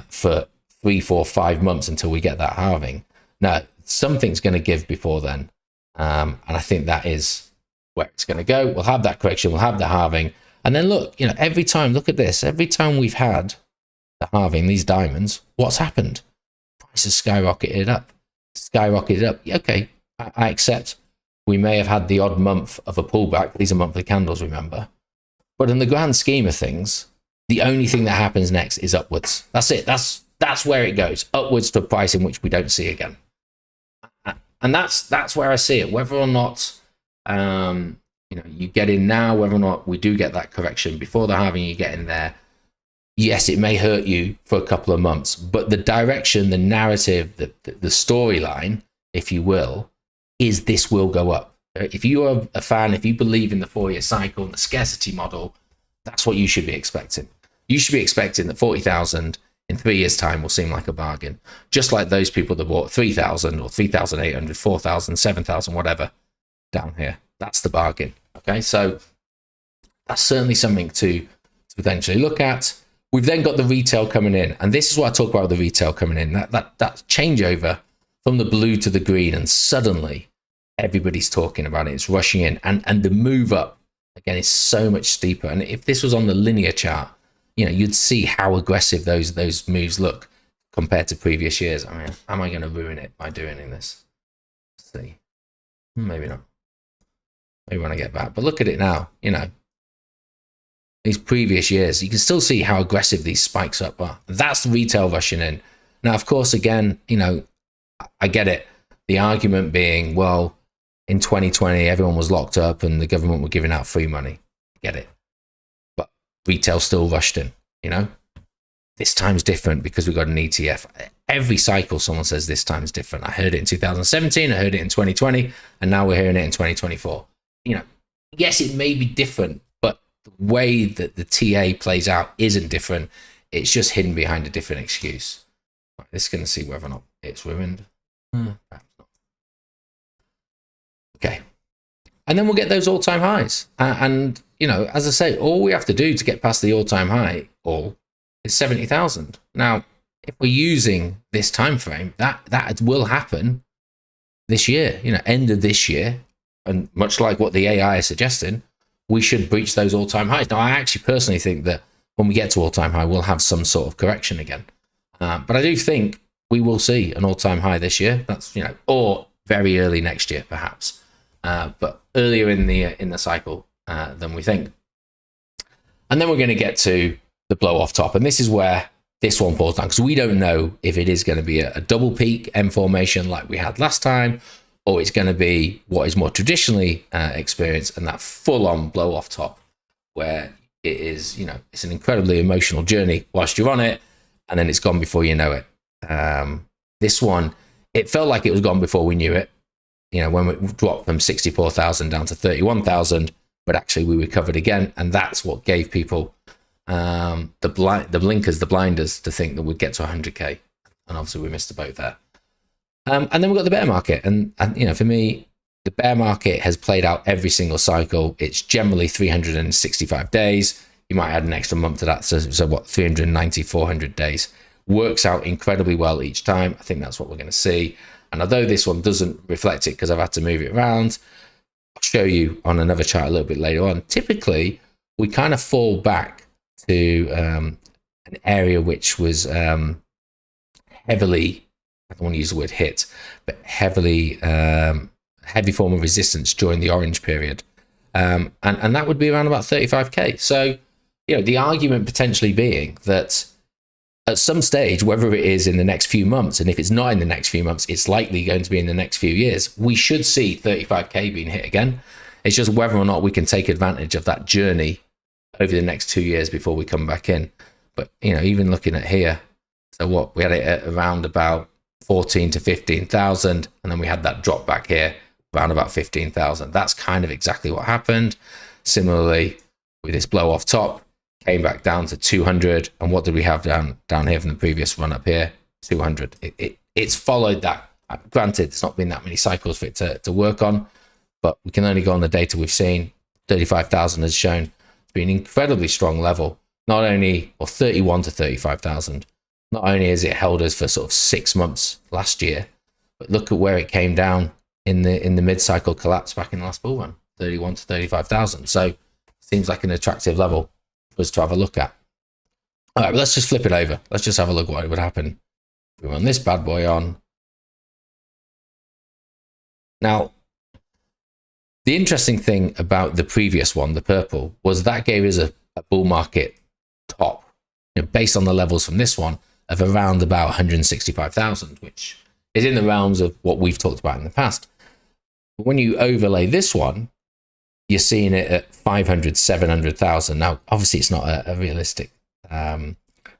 for 3, 4, 5 months until we get that halving. Now, something's going to give before then. And I think that is where it's going to go. We'll have that correction, we'll have the halving. And then look, every time, look at this, every time we've had the halving, these diamonds, what's happened? Prices skyrocketed up. Okay, I accept. We may have had the odd month of a pullback. These are monthly candles, remember. But in the grand scheme of things, the only thing that happens next is upwards. That's it. That's where it goes. Upwards to a price in which we don't see again. And that's where I see it. Whether or not you get in now, whether or not we do get that correction before the halving, you get in there. yes, it may hurt you for a couple of months, but the direction, the narrative, the storyline, if you will, is this will go up. If you are a fan, if you believe in the 4-year cycle and the scarcity model, that's what you should be expecting. You should be expecting that 40,000 in 3 years' time will seem like a bargain, just like those people that bought 3,000 or 3,800, 4,000, 7,000, whatever down here. That's the bargain. Okay, so that's certainly something to potentially look at. We've then got the retail coming in, and this is what I talk about, the retail coming in, that changeover from the blue to the green, and suddenly everybody's talking about it. It's rushing in, and the move up again is so much steeper. And if this was on the linear chart, you'd see how aggressive those moves look compared to previous years. I mean, am I going to ruin it by doing this? Let's see, maybe not. Maybe when I get back, but look at it now. These previous years, you can still see how aggressive these spikes up are. That's the retail rushing in. Now, of course, again, I get it. The argument being, well, in 2020, everyone was locked up and the government were giving out free money. I get it. But retail still rushed in, This time's different because we got an ETF. Every cycle, someone says this time's different. I heard it in 2017, I heard it in 2020, and now we're hearing it in 2024. Yes, it may be different, but the way that the TA plays out isn't different. It's just hidden behind a different excuse. Right, let's going to see whether or not it's ruined. Perhaps not. Okay. And then we'll get those all-time highs. And, as I say, all we have to do to get past the all-time high is 70,000. Now, if we're using this time frame, that will happen this year, end of this year. And much like what the AI is suggesting, we should breach those all-time highs. Now, I actually personally think that when we get to all-time high, we'll have some sort of correction again. But I do think we will see an all-time high this year. That's, or very early next year, perhaps. But earlier in the cycle than we think. And then we're going to get to the blow off top. And this is where this one falls down, because we don't know if it is going to be a double peak M formation like we had last time, or it's going to be what is more traditionally experienced, and that full-on blow-off top, where it is, it's an incredibly emotional journey whilst you're on it, and then it's gone before you know it. This one, it felt like it was gone before we knew it, when we dropped from 64,000 down to 31,000, but actually we recovered again, and that's what gave people the blinkers, the blinders, to think that we'd get to 100K, and obviously we missed the boat there. And then we've got the bear market. And for me, the bear market has played out every single cycle. It's generally 365 days. You might add an extra month to that. So what, 390, 400 days. Works out incredibly well each time. I think that's what we're going to see. And although this one doesn't reflect it because I've had to move it around, I'll show you on another chart a little bit later on. Typically, we kind of fall back to an area which was heavily, I don't want to use the word hit, but heavy form of resistance during the orange period. And that would be around about 35K. So, the argument potentially being that at some stage, whether it is in the next few months, and if it's not in the next few months, it's likely going to be in the next few years, we should see 35K being hit again. It's just whether or not we can take advantage of that journey over the next 2 years before we come back in. But, even looking at here, so what, we had it at around about 14 to 15,000, and then we had that drop back here around about 15,000. That's kind of exactly what happened. Similarly, with this blow off top, came back down to 200, and what did we have down here from the previous run up here? 200. It's followed that. Granted, it's not been that many cycles for it to work on, but we can only go on the data we've seen. 35,000 has shown to be an incredibly strong level. Not only, or 31 to 35,000. Not only has it held us for sort of 6 months last year, but look at where it came down in the mid-cycle collapse back in the last bull run, 31 to 35,000. So seems like an attractive level for us to have a look at. All right, but let's just flip it over. Let's just have a look what would happen if we run this bad boy on. Now, the interesting thing about the previous one, the purple, was that gave us a bull market top, based on the levels from this one, of around about 165,000, which is in the realms of what we've talked about in the past. But when you overlay this one, you're seeing it at 500, 700,000. Now, obviously, it's not a realistic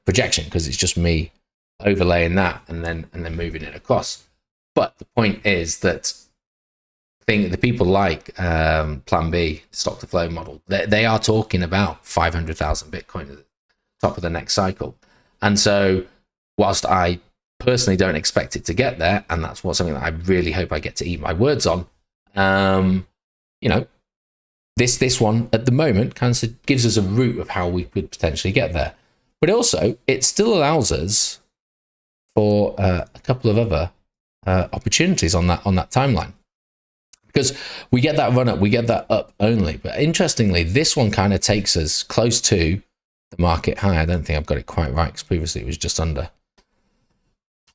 projection because it's just me overlaying that and then moving it across. But the point is that the people like Plan B, stock to flow model, they are talking about 500,000 Bitcoin at the top of the next cycle. And so whilst I personally don't expect it to get there, and that's something that I really hope I get to eat my words on, you know, this one at the moment kind of gives us a route of how we could potentially get there. But also, it still allows us for a couple of other opportunities on that timeline. Because we get that run up, we get that up only. But interestingly, this one kind of takes us close to the market high. I don't think I've got it quite right because previously it was just under.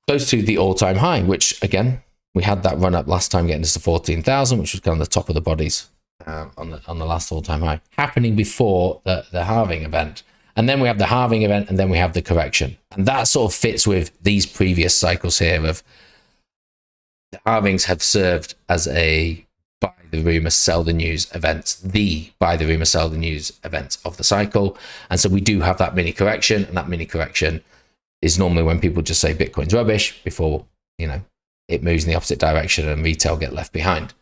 Close to the all-time high, which again, we had that run up last time getting us to 14,000, which was kind of the top of the bodies on the last all-time high, happening before the halving event. And then we have the halving event, and then we have the correction. And that sort of fits with these previous cycles here of the halvings have served as a buy the rumor, sell the news event, the buy the rumor, sell the news event of the cycle. And so we do have that mini correction, and that mini correction is normally when people just say Bitcoin's rubbish before, you know, it moves in the opposite direction and retail get left behind.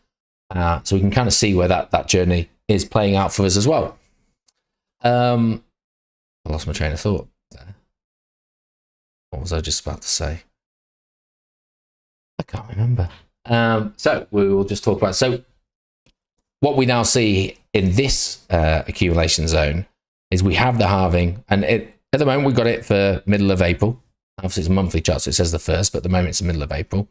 So we can kind of see where that journey is playing out for us as well. I lost my train of thought there. What was I just about to say? I can't remember. So we will just talk about, so what we now see in this accumulation zone is we have the halving, and at the moment we got it for middle of April. Obviously it's a monthly chart, so it says the first, but at the moment it's the middle of April.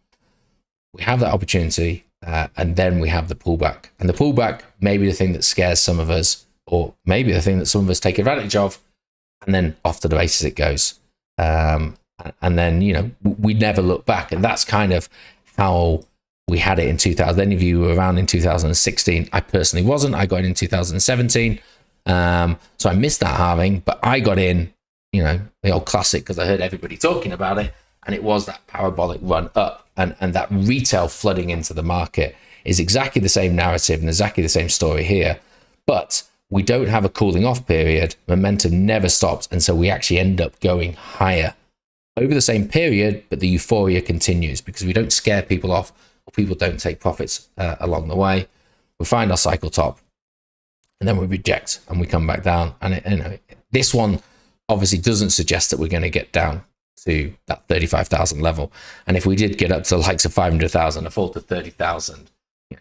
We have that opportunity, and then we have the pullback. And the pullback may be the thing that scares some of us, or maybe the thing that some of us take advantage of, and then off to the races it goes. And then, you know, we never look back. And that's kind of how we had it in 2000. Any of you who were around in 2016, I personally wasn't. I got in 2017. So I missed that halving, but I got in, you know, the old classic, because I heard everybody talking about it. And it was that parabolic run up, and that retail flooding into the market is exactly the same narrative and exactly the same story here. But we don't have a cooling off period. Momentum never stops. And so we actually end up going higher over the same period, but the euphoria continues because we don't scare people off, or people don't take profits along the way. We find our cycle top, and then we reject and we come back down. And you know, this one obviously doesn't suggest that we're going to get down to that 35,000 level. And if we did get up to the likes of 500,000, a fall to 30,000,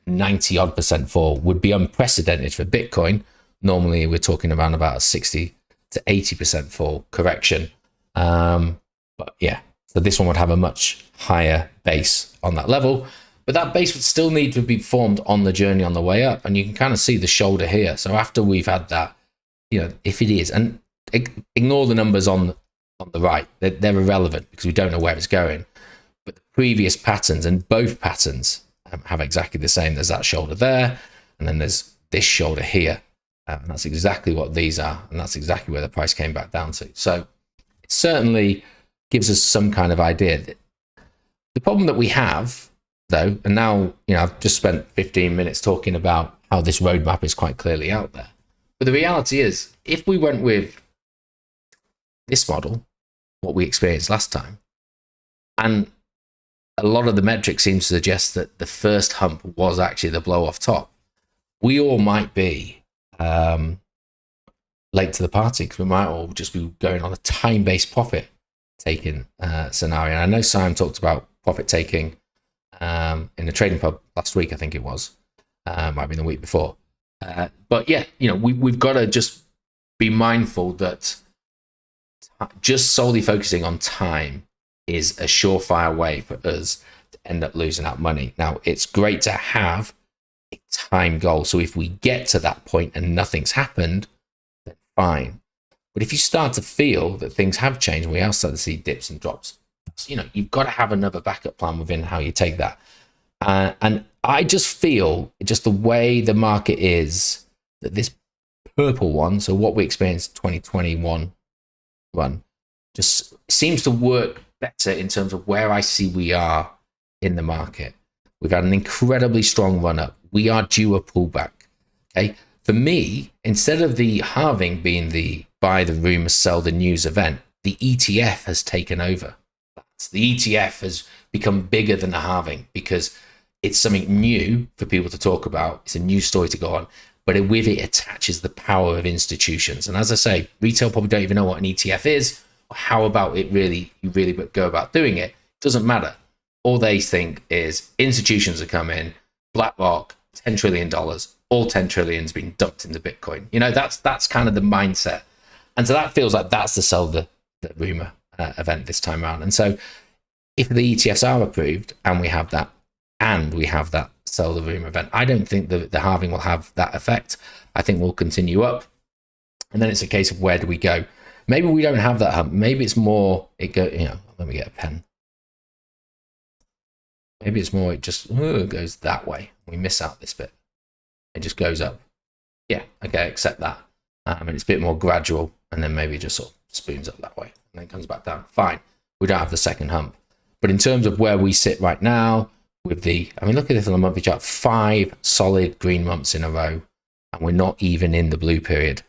90 odd % fall would be unprecedented for Bitcoin. Normally we're talking around about a 60 to 80% fall correction. But yeah, so this one would have a much higher base on that level, but that base would still need to be formed on the journey on the way up. And you can kind of see the shoulder here. So after we've had that, you know, if it is, and ignore the numbers on the right, they're irrelevant because we don't know where it's going. But the previous patterns, and both patterns have exactly the same. There's that shoulder there, and then there's this shoulder here. And that's exactly what these are. And that's exactly where the price came back down to. So it certainly gives us some kind of idea. The problem that we have, though, and now, you know, I've just spent 15 minutes talking about how this roadmap is quite clearly out there. But the reality is, if we went with this model, what we experienced last time, and a lot of the metrics seem to suggest that the first hump was actually the blow off top, we all might be late to the party, because we might all just be going on a time-based profit taking scenario. And I know Simon talked about profit taking in the trading pub last week, I think it was, might have been the week before. But yeah, you know, we've got to just be mindful that just solely focusing on time is a surefire way for us to end up losing out money. Now, it's great to have a time goal. So if we get to that point and nothing's happened, then fine. But if you start to feel that things have changed, we are starting to see dips and drops, you know, you've got to have another backup plan within how you take that. And I just feel, just the way the market is, that this purple one, so what we experienced 2021 run, just seems to work better in terms of where I see we are in the market. We've had an incredibly strong run up. We are due a pullback. Okay. For me, instead of the halving being the buy the rumor, sell the news event, the ETF has taken over. The ETF has become bigger than the halving because it's something new for people to talk about. It's a new story to go on, but with it attaches the power of institutions. And as I say, retail probably don't even know what an ETF is, or how about it you really go about doing it. It doesn't matter. All they think is institutions are coming, BlackRock, $10 trillion, all 10 trillion has been dumped into Bitcoin. You know, that's kind of the mindset. And so that feels like that's the sell the rumor event this time around. And so if the ETFs are approved and we have that sell the rumor event, I don't think the halving will have that effect. I think we'll continue up. And then it's a case of where do we go? Maybe we don't have that hump. Maybe it's more, let me get a pen. Maybe it's more, it just goes that way. We miss out this bit. It just goes up. Yeah, okay, accept that. And it's a bit more gradual, and then maybe just sort of spoons up that way, and then comes back down. Fine, we don't have the second hump. But in terms of where we sit right now, look at this on the monthly chart, 5 solid green months in a row, and we're not even in the blue period.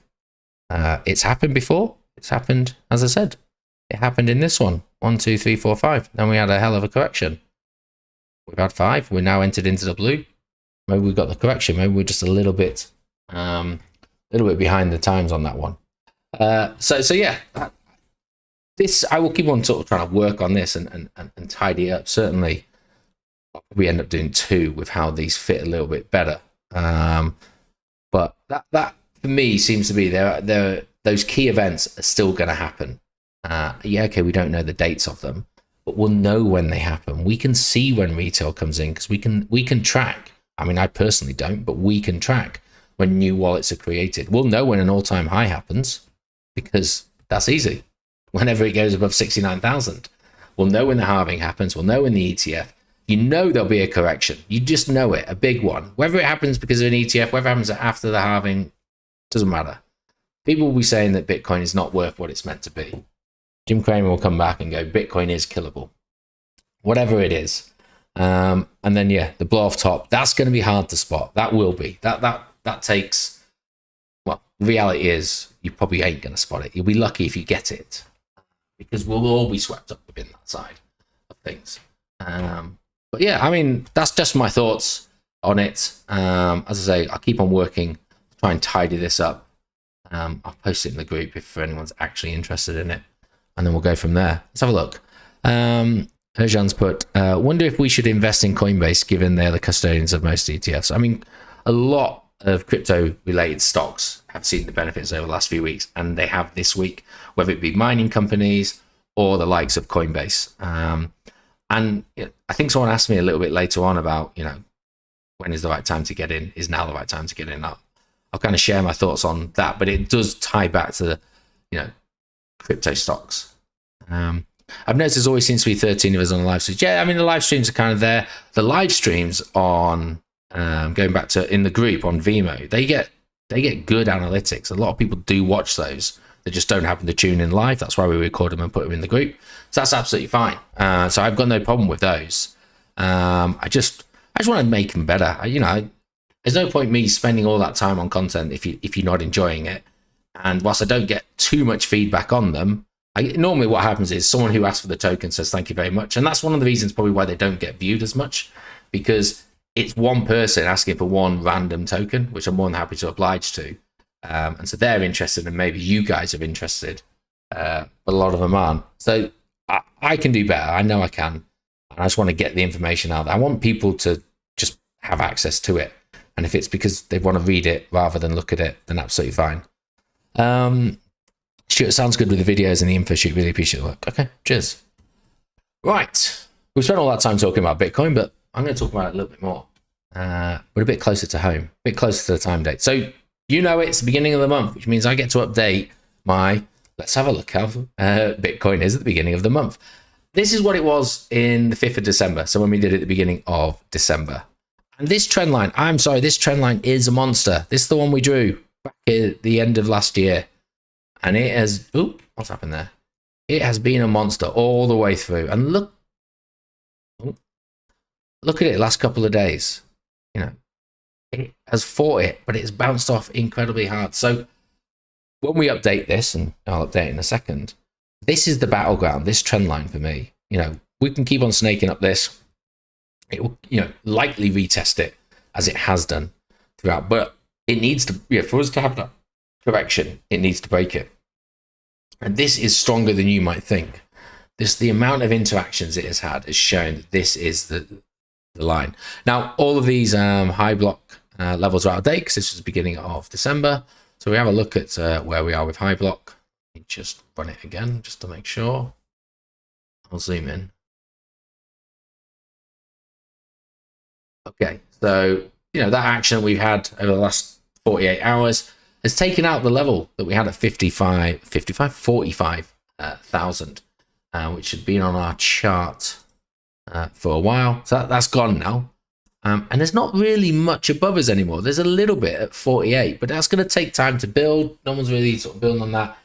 It's happened before. It's happened, as I said, it happened in this one. 1, 2, 3, 4, 5. Then we had a hell of a correction. We've had 5. We're now entered into the blue. Maybe we've got the correction. Maybe we're just a little bit behind the times on that one. So yeah, this I will keep on sort of trying to work on this and tidy it up. Certainly, we end up doing 2 with how these fit a little bit better. But that for me seems to be there. Those key events are still going to happen. Yeah, okay, we don't know the dates of them, but we'll know when they happen. We can see when retail comes in because we can track. I mean, I personally don't, but we can track when new wallets are created. We'll know when an all-time high happens because that's easy. Whenever it goes above 69,000, we'll know when the halving happens. We'll know when the ETF. You know there'll be a correction. You just know it, a big one. Whether it happens because of an ETF, whether it happens after the halving, doesn't matter. People will be saying that Bitcoin is not worth what it's meant to be. Jim Cramer will come back and go, Bitcoin is killable. Whatever it is. And then, yeah, the blow off top, that's going to be hard to spot. That will be. That takes, well, the reality is you probably ain't going to spot it. You'll be lucky if you get it because we'll all be swept up within that side of things. But yeah, I mean, that's just my thoughts on it. As I say, I'll keep on working to try and tidy this up. I'll post it in the group if anyone's actually interested in it. And then we'll go from there. Let's have a look. Erjan's put, wonder if we should invest in Coinbase given they're the custodians of most ETFs. I mean, a lot of crypto related stocks have seen the benefits over the last few weeks, and they have this week, whether it be mining companies or the likes of Coinbase. And I think someone asked me a little bit later on about, when is the right time to get in? Is now the right time to get in? I'll kind of share my thoughts on that, but it does tie back to the, crypto stocks. I've noticed there always seems to be 13 of us on the live streams. Yeah, I mean, the live streams are kind of there. The live streams on, going back to in the group on Vimo, they get good analytics. A lot of people do watch those. They just don't happen to tune in live. That's why we record them and put them in the group. So that's absolutely fine. So I've got no problem with those. I just want to make them better. There's no point me spending all that time on content if you're not enjoying it. And whilst I don't get too much feedback on them, normally what happens is someone who asks for the token says thank you very much. And that's one of the reasons probably why they don't get viewed as much, because it's one person asking for one random token, which I'm more than happy to oblige to. And so they're interested, and maybe you guys are interested, but a lot of them aren't. So I can do better. I know I can. And I just want to get the information out there. I want people to just have access to it. And if it's because they want to read it rather than look at it, then absolutely fine. Stuart, sounds good with the videos and the info shoot. Really appreciate the work. Okay, cheers. Right. We've spent all that time talking about Bitcoin, but I'm going to talk about it a little bit more. But a bit closer to home, a bit closer to the time date. So, it's the beginning of the month, which means I get to update let's have a look how Bitcoin is at the beginning of the month. This is what it was in the 5th of December. So when we did it at the beginning of December. And this trend line, this trend line is a monster. This is the one we drew back at the end of last year. And it has, what's happened there? It has been a monster all the way through. And look at it last couple of days. It has fought it, but it's bounced off incredibly hard. So when we update this, and I'll update it in a second, this is the battleground, this trend line for me. We can keep on snaking up this. It will, likely retest it as it has done throughout, but it needs to, for us to have that correction, it needs to break it. And this is stronger than you might think. The amount of interactions it has had has shown that this is the line. Now, all of these high block levels are out of date because this was the beginning of December. So we have a look at where we are with high block. Let me just run it again just to make sure. I'll zoom in. Okay, so that action we've had over the last 48 hours has taken out the level that we had at 45,000, which had been on our chart for a while. So that's gone now. And there's not really much above us anymore. There's a little bit at 48, but that's going to take time to build. No one's really sort of building on that.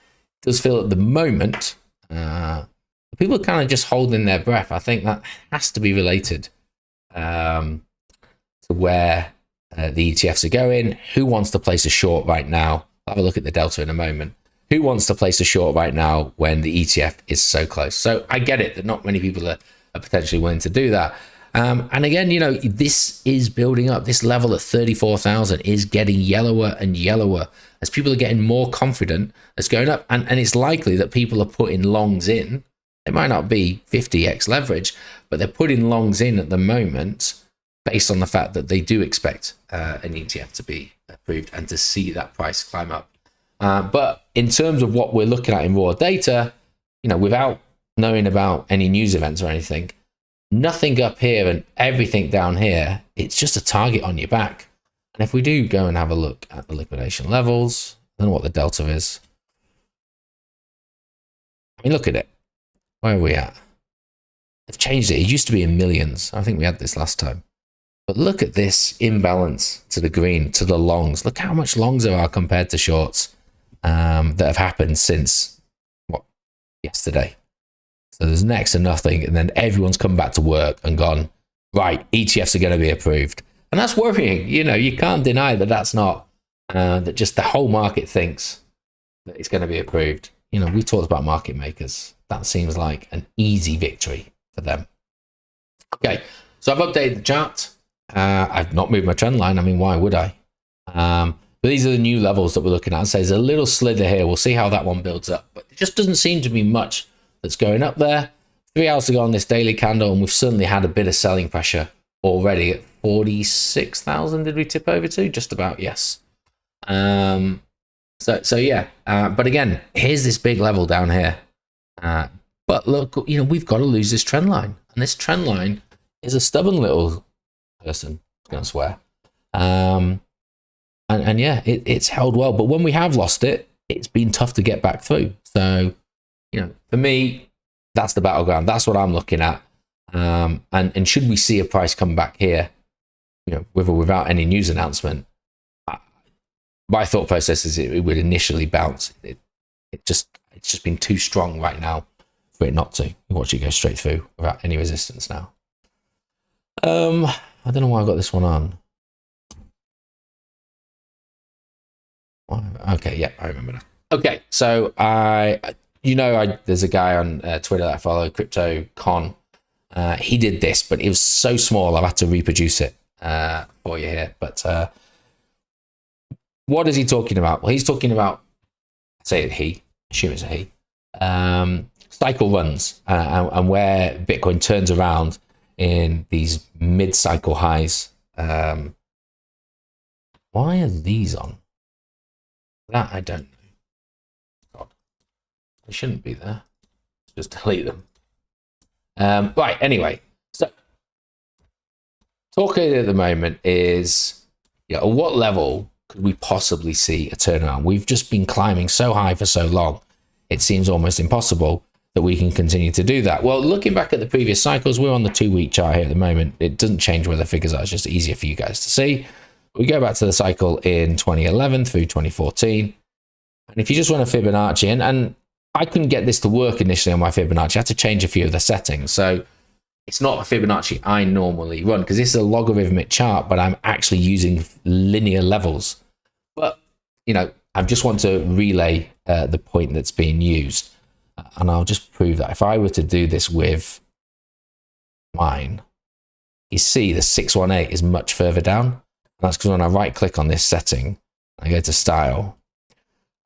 It does feel at the moment, people are kind of just holding their breath. I think that has to be related to where the ETFs are going. Who wants to place a short right now? I'll have a look at the delta in a moment. Who wants to place a short right now when the ETF is so close? So I get it that not many people are potentially willing to do that. And again, this is building up. This level at 34,000 is getting yellower and yellower as people are getting more confident. It's going up. And it's likely that people are putting longs in. It might not be 50x leverage, but they're putting longs in at the moment based on the fact that they do expect an ETF to be approved and to see that price climb up. But in terms of what we're looking at in raw data, without knowing about any news events or anything, nothing up here and everything down here, it's just a target on your back. And if we do go and have a look at the liquidation levels, I don't know what the delta is. I mean, look at it. Where are we at? They've changed it. It used to be in millions. I think we had this last time. But look at this imbalance to the green, to the longs. Look how much longs there are compared to shorts that have happened since, yesterday. So there's next to nothing, and then everyone's come back to work and gone, right, ETFs are going to be approved. And that's worrying. You can't deny that that's not, that just the whole market thinks that it's going to be approved. We talked about market makers. That seems like an easy victory for them. Okay, so I've updated the chart. I've not moved my trend line. I mean, why would I? But these are the new levels that we're looking at. So there's a little slither here. We'll see how that one builds up. But it just doesn't seem to be much that's going up there. 3 hours ago on this daily candle, and we've suddenly had a bit of selling pressure already at 46,000. Did we tip over to? Just about, yes. So yeah. But again, here's this big level down here. But look, we've got to lose this trend line. And this trend line is a stubborn little person, I'm going to swear. And yeah, it's held well. But when we have lost it, it's been tough to get back through. So, for me, that's the battleground. That's what I'm looking at. And should we see a price come back here, with or without any news announcement, my thought process is it would initially bounce. It's just been too strong right now for it not to. Watch it go straight through without any resistance now. I don't know why I got this one on. Okay, yeah, I remember now. Okay, so there's a guy on Twitter that I follow, Crypto Con. He did this, but it was so small I've had to reproduce it for you here. But what is he talking about? Well, he's talking about, say he, assume it's a he, cycle runs and where Bitcoin turns around in these mid-cycle highs. Why are these on? That I don't know. God, they shouldn't be there. Just delete them. Right, anyway. So, talking at the moment is, at what level could we possibly see a turnaround? We've just been climbing so high for so long. It seems almost impossible that we can continue to do that. Well, looking back at the previous cycles, we're on the 2-week chart here at the moment. It doesn't change where the figures are. It's just easier for you guys to see. We go back to the cycle in 2011 through 2014. And if you just want a Fibonacci, and I couldn't get this to work initially on my Fibonacci, I had to change a few of the settings. So it's not a Fibonacci I normally run because this is a logarithmic chart, but I'm actually using linear levels. But, I just want to relay the point that's being used. And I'll just prove that if I were to do this with mine, you see the 618 is much further down. And that's because when I right click on this setting, I go to style,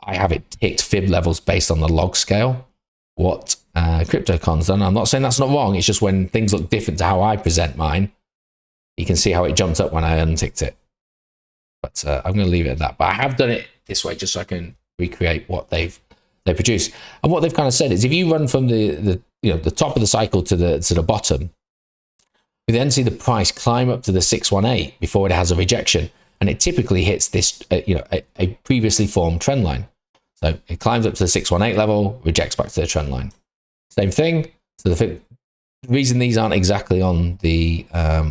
I have it ticked fib levels based on the log scale. What CryptoCon's done, I'm not saying that's not wrong, it's just when things look different to how I present mine, you can see how it jumped up when I unticked it. But I'm going to leave it at that. But I have done it this way just so I can recreate what they produce. And what they've kind of said is if you run from the top of the cycle to the bottom, we then see the price climb up to the 618 before it has a rejection, and it typically hits this a previously formed trend line. So it climbs up to the 618 level, rejects back to the trend line. Same thing. So the reason these aren't exactly on the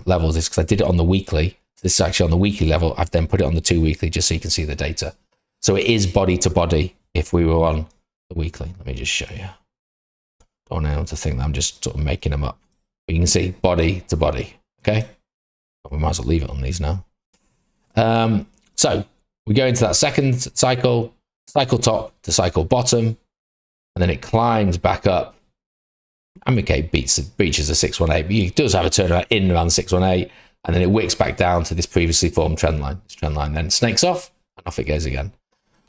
levels is because I did it on the weekly. This is actually on the weekly level. I've then put it on the 2 weekly just so you can see the data. So it is body to body if we were on the weekly. Let me just show you. Don't want anyone to think that I'm just sort of making them up. But you can see body to body. Okay. We might as well leave it on these now. So we go into that second cycle top to cycle bottom, and then it climbs back up. And okay, breaches the 618, but it does have a turnaround in around the 618, and then it wicks back down to this previously formed trend line. This trend line then snakes off, and off it goes again.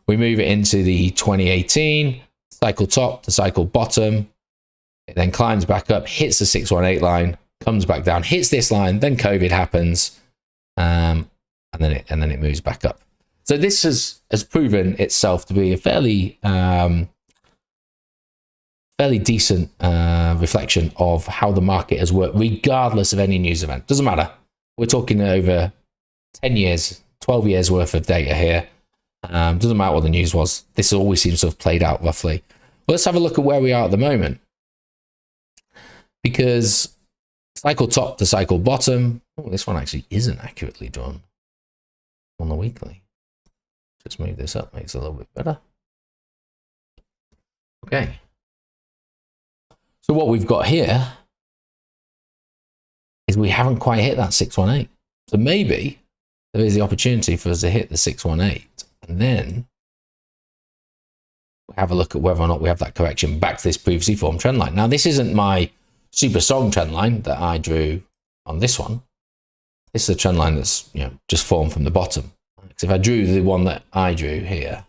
We move it into the 2018, cycle top to cycle bottom. It then climbs back up, hits the 618 line, comes back down, hits this line, then COVID happens, and then it moves back up. So this has proven itself to be a fairly decent reflection of how the market has worked, regardless of any news event. Doesn't matter. We're talking over 10 years, 12 years worth of data here. Doesn't matter what the news was. This always seems to have played out roughly. But let's have a look at where we are at the moment. Because cycle top to cycle bottom, this one actually isn't accurately drawn on the weekly. Just move this up, makes it a little bit better. Okay. So what we've got here is we haven't quite hit that 618. So maybe there is the opportunity for us to hit the 618 and then have a look at whether or not we have that correction back to this previously formed trend line. Now, this isn't my super strong trend line that I drew on this one. This is a trend line that's just formed from the bottom. So if I drew the one that I drew here,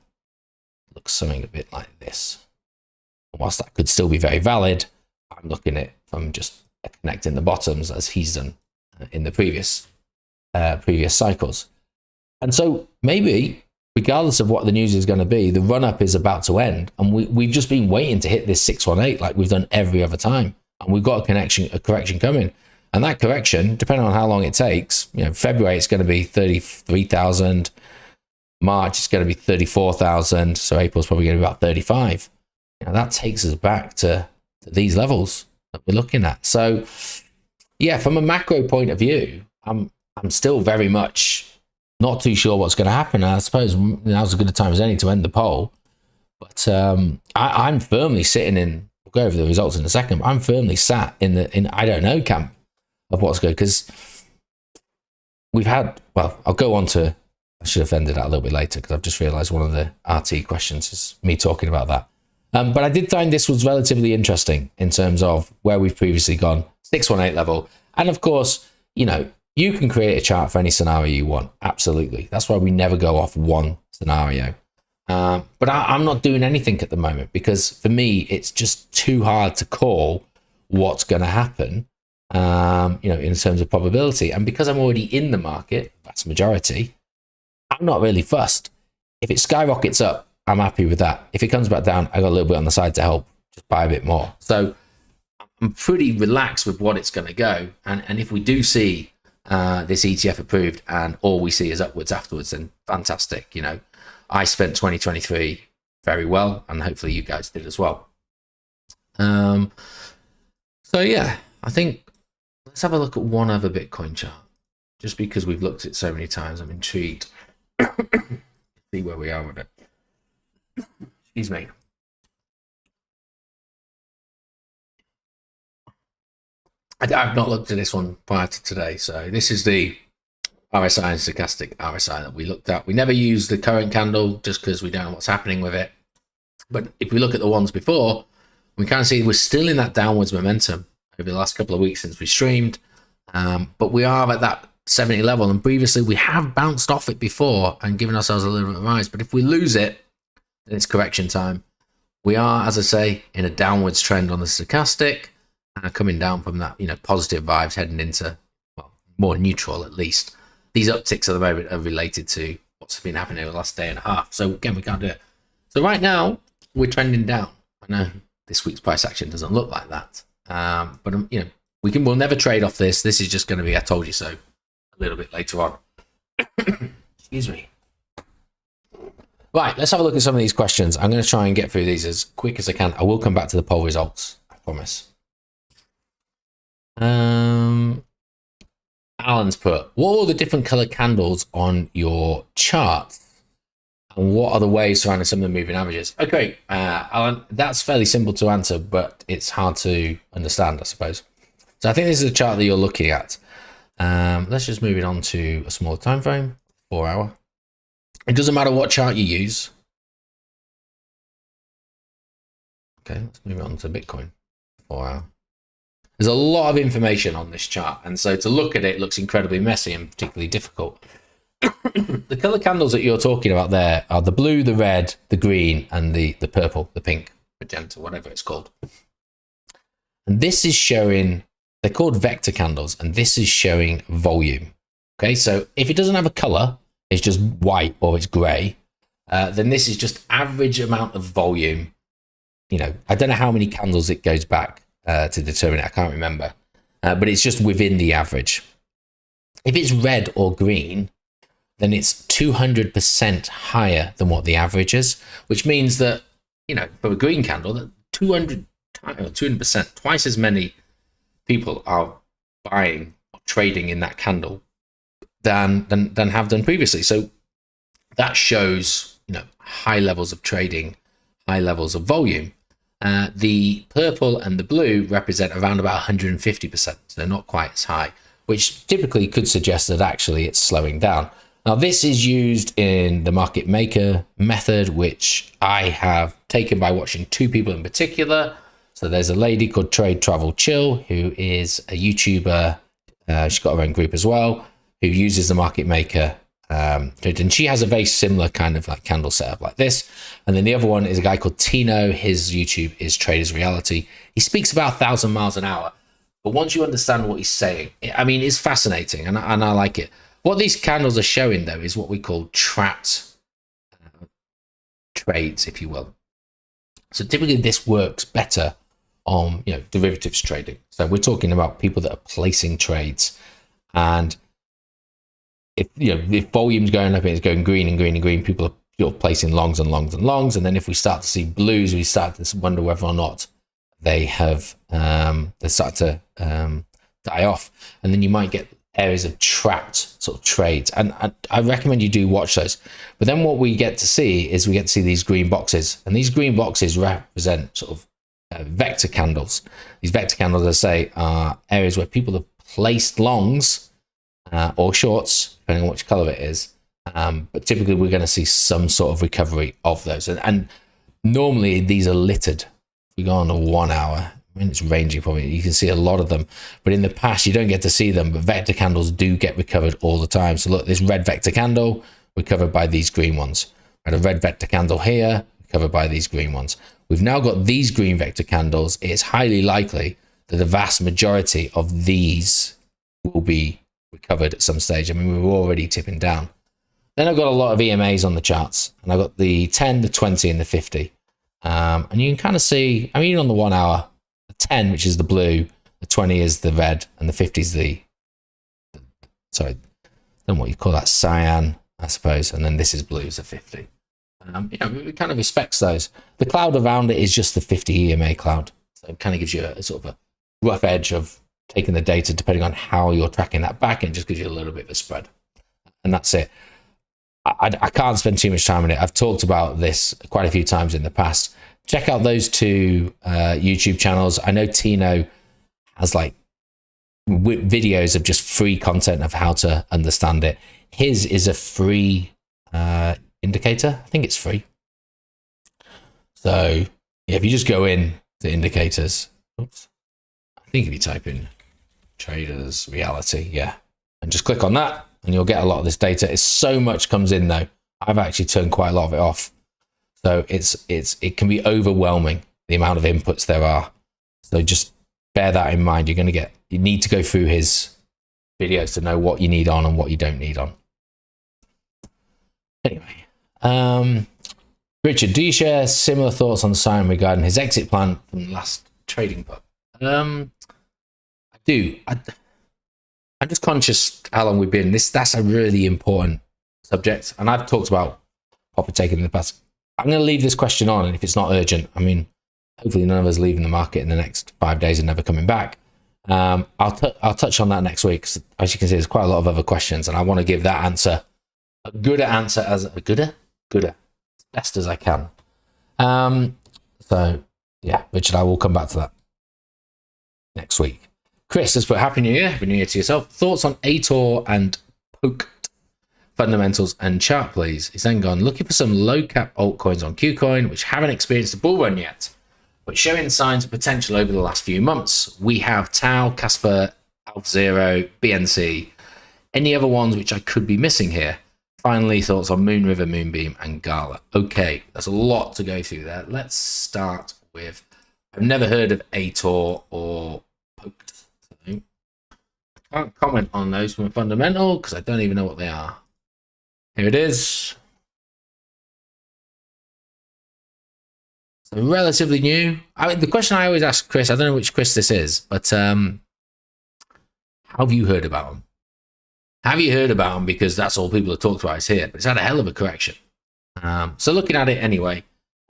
it looks something a bit like this. Whilst that could still be very valid, I'm looking at it from just connecting the bottoms as he's done in the previous cycles. And so maybe, regardless of what the news is going to be, the run-up is about to end. And we've just been waiting to hit this 618 like we've done every other time. And we've got a correction coming. And that correction, depending on how long it takes, February it's going to be 33,000. March it's going to be 34,000. So April's probably going to be about 35. That takes us back to these levels that we're looking at. So yeah, from a macro point of view, I'm still very much not too sure what's going to happen. I suppose now's as good a time as any to end the poll. But I'm firmly sitting in, we'll go over the results in a second, but I'm firmly sat in I don't know camp of what's good, because we've had, well, I'll go on to, I should have ended that a little bit later because I've just realized one of the RT questions is me talking about that. But I did find this was relatively interesting in terms of where we've previously gone, 618 level. And of course, you can create a chart for any scenario you want. Absolutely. That's why we never go off one scenario. But I'm not doing anything at the moment because for me, it's just too hard to call what's going to happen, in terms of probability. And because I'm already in the market, that's majority, I'm not really fussed. If it skyrockets up, I'm happy with that. If it comes back down, I got a little bit on the side to help just buy a bit more. So I'm pretty relaxed with what it's going to go. And if we do see this ETF approved and all we see is upwards afterwards, then fantastic. I spent 2023 very well, and hopefully you guys did as well. So yeah, I think let's have a look at one other Bitcoin chart, just because we've looked at it so many times. I'm intrigued to see where we are with it. Excuse me. I've not looked at this one prior to today. So this is the RSI and stochastic RSI that we looked at. We never use the current candle just because we don't know what's happening with it. But if we look at the ones before, We kind of see we're still in that downwards momentum over the last couple of weeks since we streamed, but we are at that 70 level, and previously we have bounced off it before and given ourselves a little bit of a rise. But if we lose it, then it's correction time. We are, as I say, in a downwards trend on the stochastic, coming down from that, positive vibes heading into, well, more neutral at least. These upticks at the moment are related to what's been happening over the last day and a half. So again, we can't do it. So right now we're trending down. I know this week's price action doesn't look like that, but we'll never trade off this. This is just going to be I told you so a little bit later on. Excuse me. Right, let's have a look at some of these questions. I'm going to try and get through these as quick as I can. I will come back to the poll results, I promise. Alan's put, what are all the different color candles on your chart? And what are the waves surrounding some of the moving averages? Okay, Alan, that's fairly simple to answer, but it's hard to understand, I suppose. So I think this is a chart that you're looking at. Let's just move it on to a smaller time frame, 4 hour. It doesn't matter what chart you use. Okay, let's move on to Bitcoin, 4 hour. There's a lot of information on this chart, and so to look at it looks incredibly messy and particularly difficult. The color candles that you're talking about there are the blue, the red, the green, and the purple, the pink, magenta, whatever it's called. And this is showing, they're called vector candles, and this is showing volume. Okay, so if it doesn't have a color, it's just white or it's gray, then this is just average amount of volume. I don't know how many candles it goes back to determine it. I can't remember, but it's just within the average. If it's red or green, then it's 200% higher than what the average is, which means that, for a green candle, that 200%, twice as many people are buying or trading in that candle than have done previously. So that shows, high levels of trading, high levels of volume. The purple and the blue represent around about 150%. So they're not quite as high, which typically could suggest that actually it's slowing down. Now, this is used in the market maker method, which I have taken by watching two people in particular. So there's a lady called Trade Travel Chill, who is a YouTuber. She's got her own group as well, who uses the market maker. And she has a very similar kind of like candle setup like this. And then the other one is a guy called Tino. His YouTube is Traders Reality. He speaks about 1,000 miles an hour. But once you understand what he's saying, it's fascinating and I like it. What these candles are showing, though, is what we call trapped trades, if you will. So typically this works better on derivatives trading. So we're talking about people that are placing trades, and if volume's going up and it's going green and green and green, people are placing longs and longs and longs. And then if we start to see blues, we start to wonder whether or not they have they start to die off, and then you might get areas of trapped sort of trades, and I recommend you do watch those. But then what we get to see is these green boxes, and these green boxes represent sort of vector candles. These vector candles, I say, are areas where people have placed longs or shorts, depending on which color it is, but typically we're going to see some sort of recovery of those, and normally these are littered. If we go on a 1 hour, it's ranging from it, you can see a lot of them, but in the past you don't get to see them, but vector candles do get recovered all the time. So look, this red vector candle recovered by these green ones, and a red vector candle here recovered by these green ones. We've now got these green vector candles. It's highly likely that the vast majority of these will be recovered at some stage. We were already tipping down. Then I've got a lot of EMAs on the charts, and I've got the 10, the 20, and the 50. And you can kind of see, on the 1 hour, the 10, which is the blue, the 20 is the red, and the 50 is the sorry, I don't know what you call that, cyan, I suppose. And then this is blue, is a 50. It kind of respects those. The cloud around it is just the 50 EMA cloud. So it kind of gives you a sort of a rough edge of taking the data depending on how you're tracking that back, and just gives you a little bit of a spread. And that's it. I can't spend too much time on it. I've talked about this quite a few times in the past. Check out those two YouTube channels. I know Tino has like videos of just free content of how to understand it. His is a free indicator. I think it's free. So yeah, if you just go in the indicators. Oops. I think if you type in traders reality, yeah, and just click on that, and you'll get a lot of this data. It's so much comes in though. I've actually turned quite a lot of it off, so it can be overwhelming the amount of inputs there are. So just bear that in mind. You need to go through his videos to know what you need on and what you don't need on. Anyway, Richard, do you share similar thoughts on Simon regarding his exit plan from the last trading pub? I do. I'm just conscious how long we've been. That's a really important subject, and I've talked about profit taking in the past. I'm going to leave this question on, and if it's not urgent, I mean, hopefully none of us leaving the market in the next 5 days and never coming back. I'll touch on that next week. As you can see, there's quite a lot of other questions, and I want to give that answer a gooder answer as best as I can. So yeah, Richard, I will come back to that next week. Chris has put Happy New Year. Happy New Year to yourself. Thoughts on ATOR and Poke fundamentals and chart, please. He's then gone looking for some low cap altcoins on KuCoin, which haven't experienced a bull run yet, but showing signs of potential over the last few months. We have Tau, Casper, AlphaZero, BNC. Any other ones which I could be missing here? Finally, thoughts on Moonriver, Moonbeam, and Gala. Okay, there's a lot to go through there. Let's start with, I've never heard of ATOR or Poked. So I can't comment on those from a fundamental because I don't even know what they are. Here it is. So relatively new. The question I always ask Chris, I don't know which Chris this is, but how have you heard about them? Have you heard about them? Because that's all people have talked about is here, but it's had a hell of a correction. So looking at it anyway,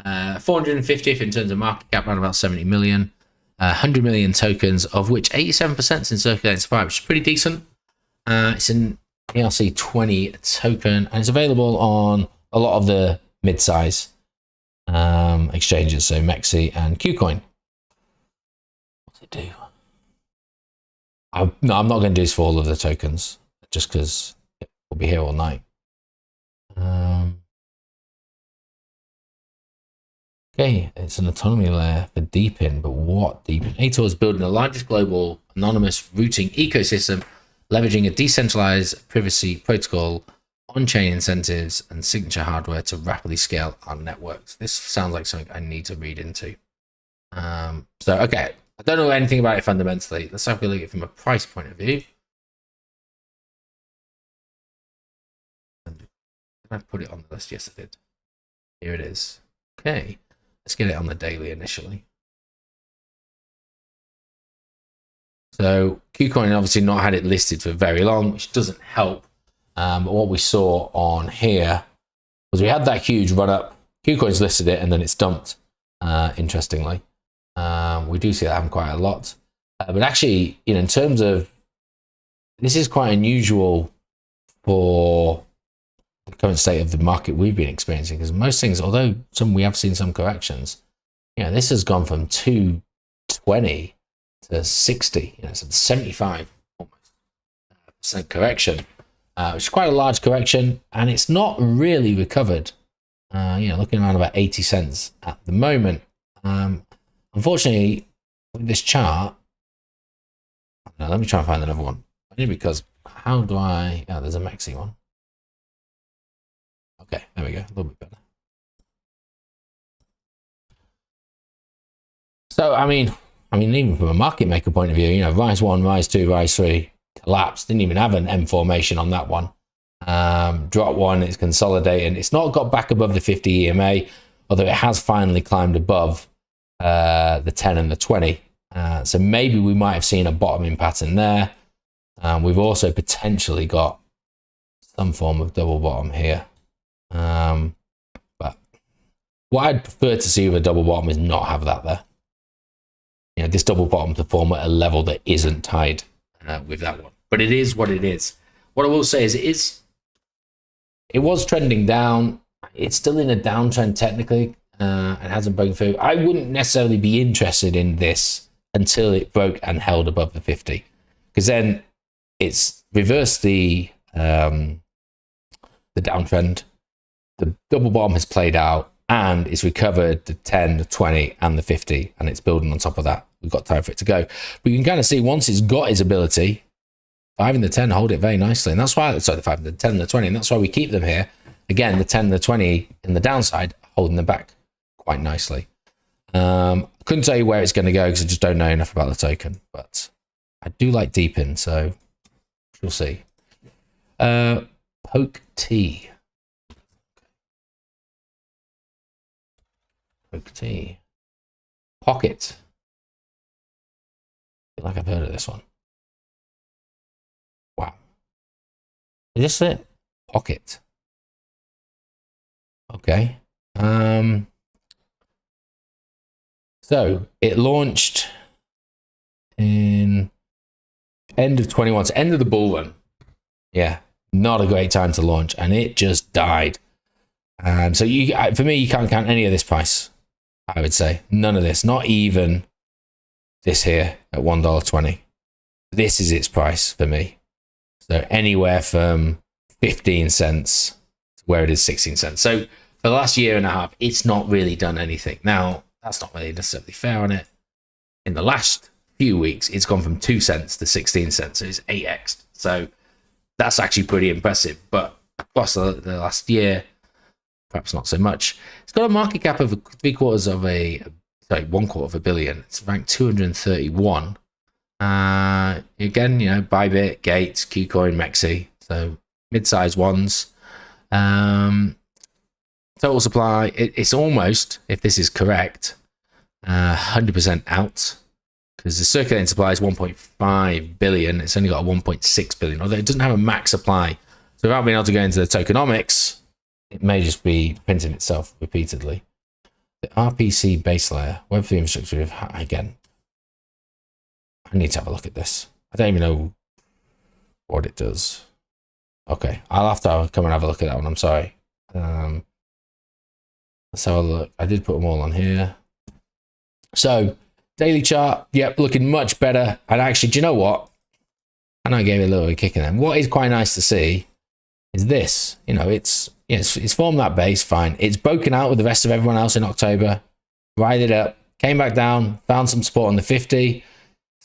450th in terms of market cap, around about 70 million, 100 million tokens, of which 87% is in circulating supply, which is pretty decent. It's an ERC20 token, and it's available on a lot of the mid-size exchanges, so Mexi and KuCoin. What's it do? No, I'm not going to do this for all of the tokens, just because we'll be here all night. Okay, it's an autonomy layer for Deepin, but what Deepin? ATOR is building the largest global anonymous routing ecosystem, leveraging a decentralized privacy protocol, on-chain incentives, and signature hardware to rapidly scale our networks. This sounds like something I need to read into. So, okay, I don't know anything about it fundamentally. Let's have a look at it from a price point of view. Did I put it on the list? Yes, I did. Here it is. Okay, let's get it on the daily initially. So KuCoin obviously not had it listed for very long, which doesn't help. But what we saw on here was we had that huge run up. KuCoin's listed it and then it's dumped, interestingly. We do see that happen quite a lot. But actually, in terms of, this is quite unusual for the current state of the market we've been experiencing, because most things, although we have seen some corrections, this has gone from 220 to 60, so 75% correction, which is quite a large correction, and it's not really recovered. Looking around about 80 cents at the moment. Unfortunately, with this chart, let me try and find another one. Because how do I? Oh, there's a Mexi one. Okay, there we go. A little bit better. So, I mean, even from a market maker point of view, rise 1, rise 2, rise 3, collapse. Didn't even have an M formation on that one. Drop 1, it's consolidating. It's not got back above the 50 EMA, although it has finally climbed above the 10 and the 20. So maybe we might have seen a bottoming pattern there. We've also potentially got some form of double bottom here. But what I'd prefer to see with a double bottom is not have that there. This double bottom to form at a level that isn't tied with that one. But it is what it is. What I will say is it was trending down. It's still in a downtrend technically. It hasn't broken through. I wouldn't necessarily be interested in this until it broke and held above the 50, because then it's reversed the downtrend. The double bottom has played out, and it's recovered the 10, the 20, and the 50, and it's building on top of that. We've got time for it to go. But you can kind of see once it's got its ability, 5 and the 10 hold it very nicely. And that's why, sorry, the 5 and the 10 and the 20, and that's why we keep them here. Again, the 10 and the 20 in the downside, holding them back quite nicely. Couldn't tell you where it's going to go because I just don't know enough about the token. But I do like deep in, so we'll see. Poke T. Poke T. Pocket. I feel like I've heard of this one. Wow. Is this it? Pocket. Okay. So it launched in end of 21, so end of the bull run. Yeah, not a great time to launch, and it just died. So for me, you can't count any of this price. I would say none of this, not even this here at $1.20. This is its price for me. So anywhere from 15 cents to where it is 16 cents. So for the last year and a half, it's not really done anything. Now, that's not really necessarily fair on it. In the last few weeks, it's gone from 2 cents to 16 cents. So it's 8x. So that's actually pretty impressive. But across the last year, perhaps not so much. It's got a market cap of 1/4 of a billion. It's ranked 231. Again, you know, Bybit, Gates, KuCoin, Mexi. So mid-sized ones. Total supply, it's almost, if this is correct, 100% out, because the circulating supply is 1.5 billion. It's only got a 1.6 billion, although it doesn't have a max supply. So without being able to go into the tokenomics, it may just be printing itself repeatedly. The RPC base layer, Web3 infrastructure, again, I need to have a look at this. I don't even know what it does. Okay, I'll have to come and have a look at that one. I'm sorry. Let's have a look. I did put them all on here. So, daily chart, yep, looking much better. And actually, do you know what? I know I gave it a little bit of a kick in there. What is quite nice to see is this. You know, it's formed that base, fine. It's broken out with the rest of everyone else in October, rided it up, came back down, found some support on the 50.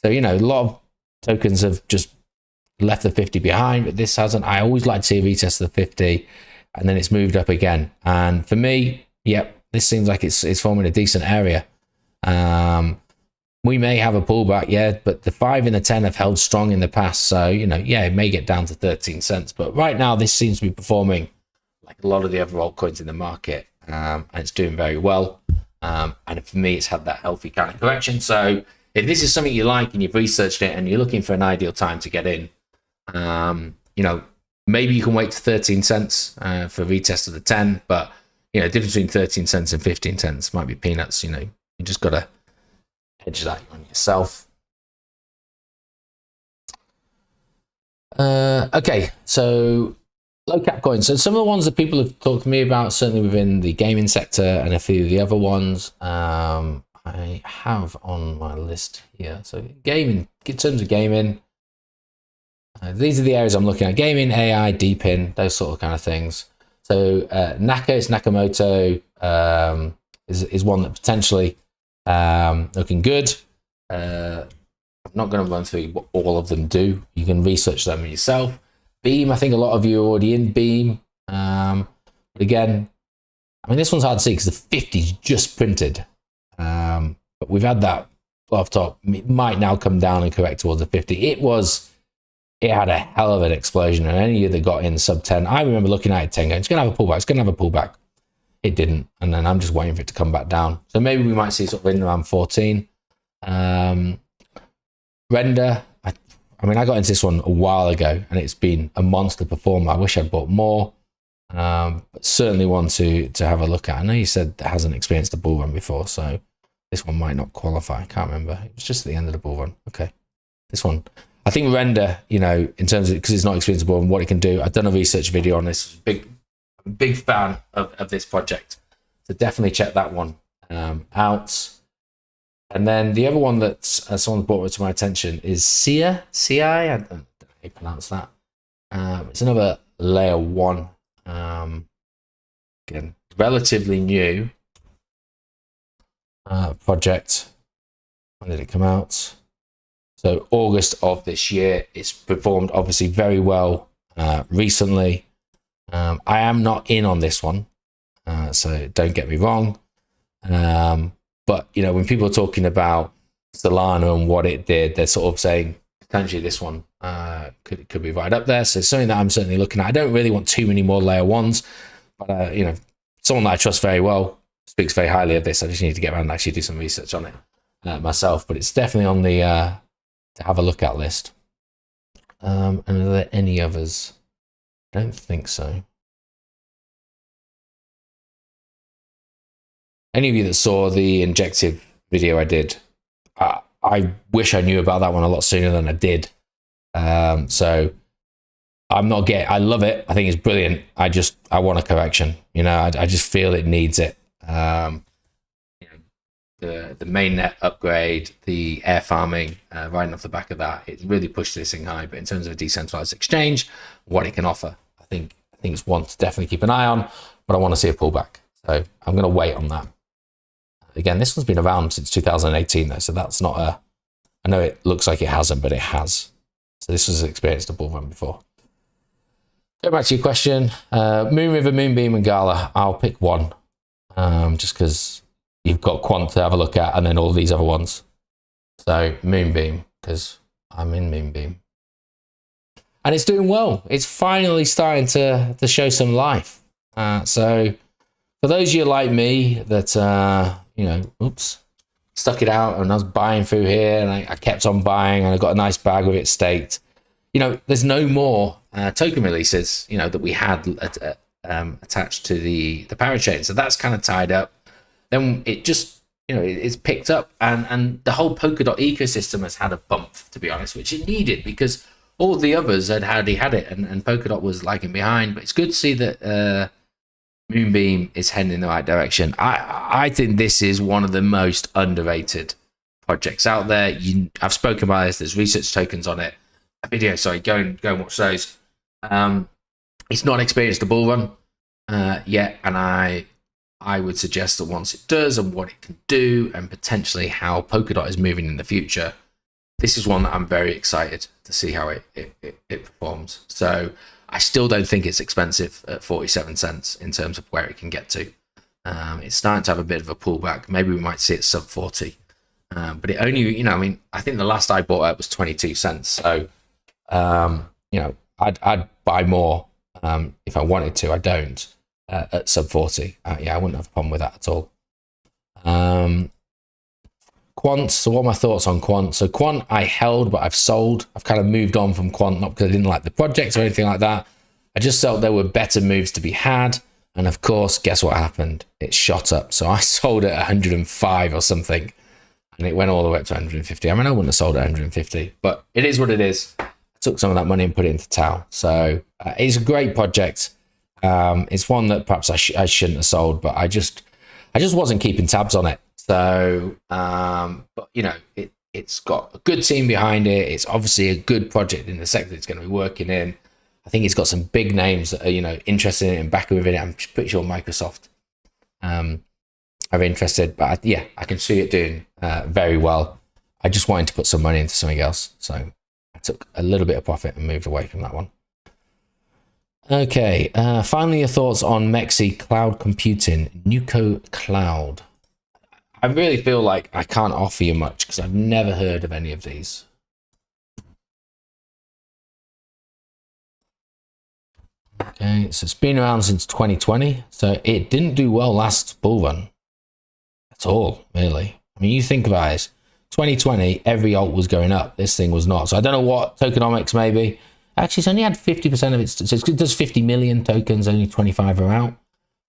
So, you know, a lot of tokens have just left the 50 behind, but this hasn't. I always like to see a retest of the 50, and then it's moved up again. And for me, yep, this seems like it's forming a decent area. We may have a pullback, yeah, but the 5 and the 10 have held strong in the past. So, you know, yeah, it may get down to 13 cents. But right now, this seems to be performing like a lot of the other altcoins in the market. And it's doing very well. And for me, it's had that healthy kind of correction. So if this is something you like and you've researched it and you're looking for an ideal time to get in, you know, maybe you can wait to 13 cents for a retest of the 10. But, you know, the difference between 13 cents and 15 cents might be peanuts. You know, you just got to hedge that on yourself. Okay, so low cap coins. So some of the ones that people have talked to me about, certainly within the gaming sector and a few of the other ones, I have on my list here. So gaming, in terms of gaming, these are the areas I'm looking at. Gaming, AI, deep in, those sort of kind of things. So Nakamoto is one that potentially looking good. I'm not going to run through what all of them do. You can research them yourself. Beam, I think a lot of you are already in Beam. But again, I mean, this one's hard to see because the 50's just printed. But we've had that off top. It might now come down and correct towards the 50. It had a hell of an explosion. And any of you that got in sub 10, I remember looking at it 10 going, it's going to have a pullback. It's going to have a pullback. It didn't. And then I'm just waiting for it to come back down. So maybe we might see sort of in around 14. Render, I mean, I got into this one a while ago and it's been a monster performer. I wish I'd bought more, but certainly one to have a look at. I know you said it hasn't experienced a bull run before, so this one might not qualify. I can't remember. It was just at the end of the bull run. Okay. This one, I think Render, you know, in terms of, because it's not experienced a bull run, what it can do. I've done a research video on this. Big fan of this project. So definitely check that one out. And then the other one that someone brought it to my attention is SIA. I don't know how you pronounce that. It's another layer one. Again, relatively new. project. When did it come out? So August of this year. It's performed obviously very well recently. I am not in on this one, so don't get me wrong. But you know, when people are talking about Solana and what it did, they're sort of saying potentially this one could be right up there. So it's something that I'm certainly looking at. I don't really want too many more layer ones, but you know, someone that I trust very well speaks very highly of this. I just need to get around and actually do some research on it myself. But it's definitely on the to have a look at list. And are there any others? I don't think so. Any of you that saw the injective video I did, I wish I knew about that one a lot sooner than I did. So I'm not getting, I love it. I think it's brilliant. I want a correction. You know, I just feel it needs it. You know, the mainnet upgrade, the air farming, riding off the back of that, it really pushed this thing high. But in terms of a decentralized exchange, what it can offer, I think it's one to definitely keep an eye on, but I want to see a pullback. So I'm going to wait on that. Again, this one's been around since 2018 though, so that's not a, I know it looks like it hasn't, but it has. So this was experienced a bull run before. Go back to your question. Moon River, Moonbeam, and Gala. I'll pick one, just because you've got Quant to have a look at, and then all these other ones. So Moonbeam, because I'm in Moonbeam. And it's doing well. It's finally starting to show some life. So for those of you like me that, you know, stuck it out and I was buying through here and I kept on buying and I got a nice bag with it staked. You know, there's no more token releases, you know, that we had attached to the parachain. So that's kind of tied up. Then it just, you know, it's picked up and the whole Polkadot ecosystem has had a bump, to be honest, which it needed because all the others had already had it and Polkadot was lagging behind. But it's good to see that Moonbeam is heading in the right direction. I think this is one of the most underrated projects out there. I've spoken about this. There's research tokens on it. A video, sorry, go and watch those. It's not experienced a bull run yet, and I would suggest that once it does and what it can do and potentially how Polkadot is moving in the future, this is one that I'm very excited to see how it performs. So I still don't think it's expensive at 47 cents in terms of where it can get to. It's starting to have a bit of a pullback. Maybe we might see it sub 40. But it only, you know, I mean, I think the last I bought it was 22 cents. So, you know, I'd buy more if I wanted to. I don't at sub 40. Yeah, I wouldn't have a problem with that at all. Quant, so what are my thoughts on Quant? So Quant I held, but I've sold. I've kind of moved on from Quant, not because I didn't like the project or anything like that. I just felt there were better moves to be had. And of course, guess what happened? It shot up. So I sold at 105 or something. And it went all the way up to 150. I mean, I wouldn't have sold at 150, but it is what it is. I took some of that money and put it into Tau. So it's a great project. It's one that perhaps I shouldn't have sold, but I just wasn't keeping tabs on it. So, but you know, it's got a good team behind it. It's obviously a good project in the sector it's going to be working in. I think it's got some big names that are, you know, interested in it and backing with it. I'm pretty sure Microsoft are interested, but yeah, I can see it doing very well. I just wanted to put some money into something else. So I took a little bit of profit and moved away from that one. Okay, finally, your thoughts on Mexi Cloud Computing, Nuco Cloud. I really feel like I can't offer you much because I've never heard of any of these. Okay, so it's been around since 2020. So it didn't do well last bull run at all, really. I mean, you think about it, 2020, every alt was going up. This thing was not. So I don't know what tokenomics maybe. Actually, it's only had 50% of its, so it does 50 million tokens, only 25 are out.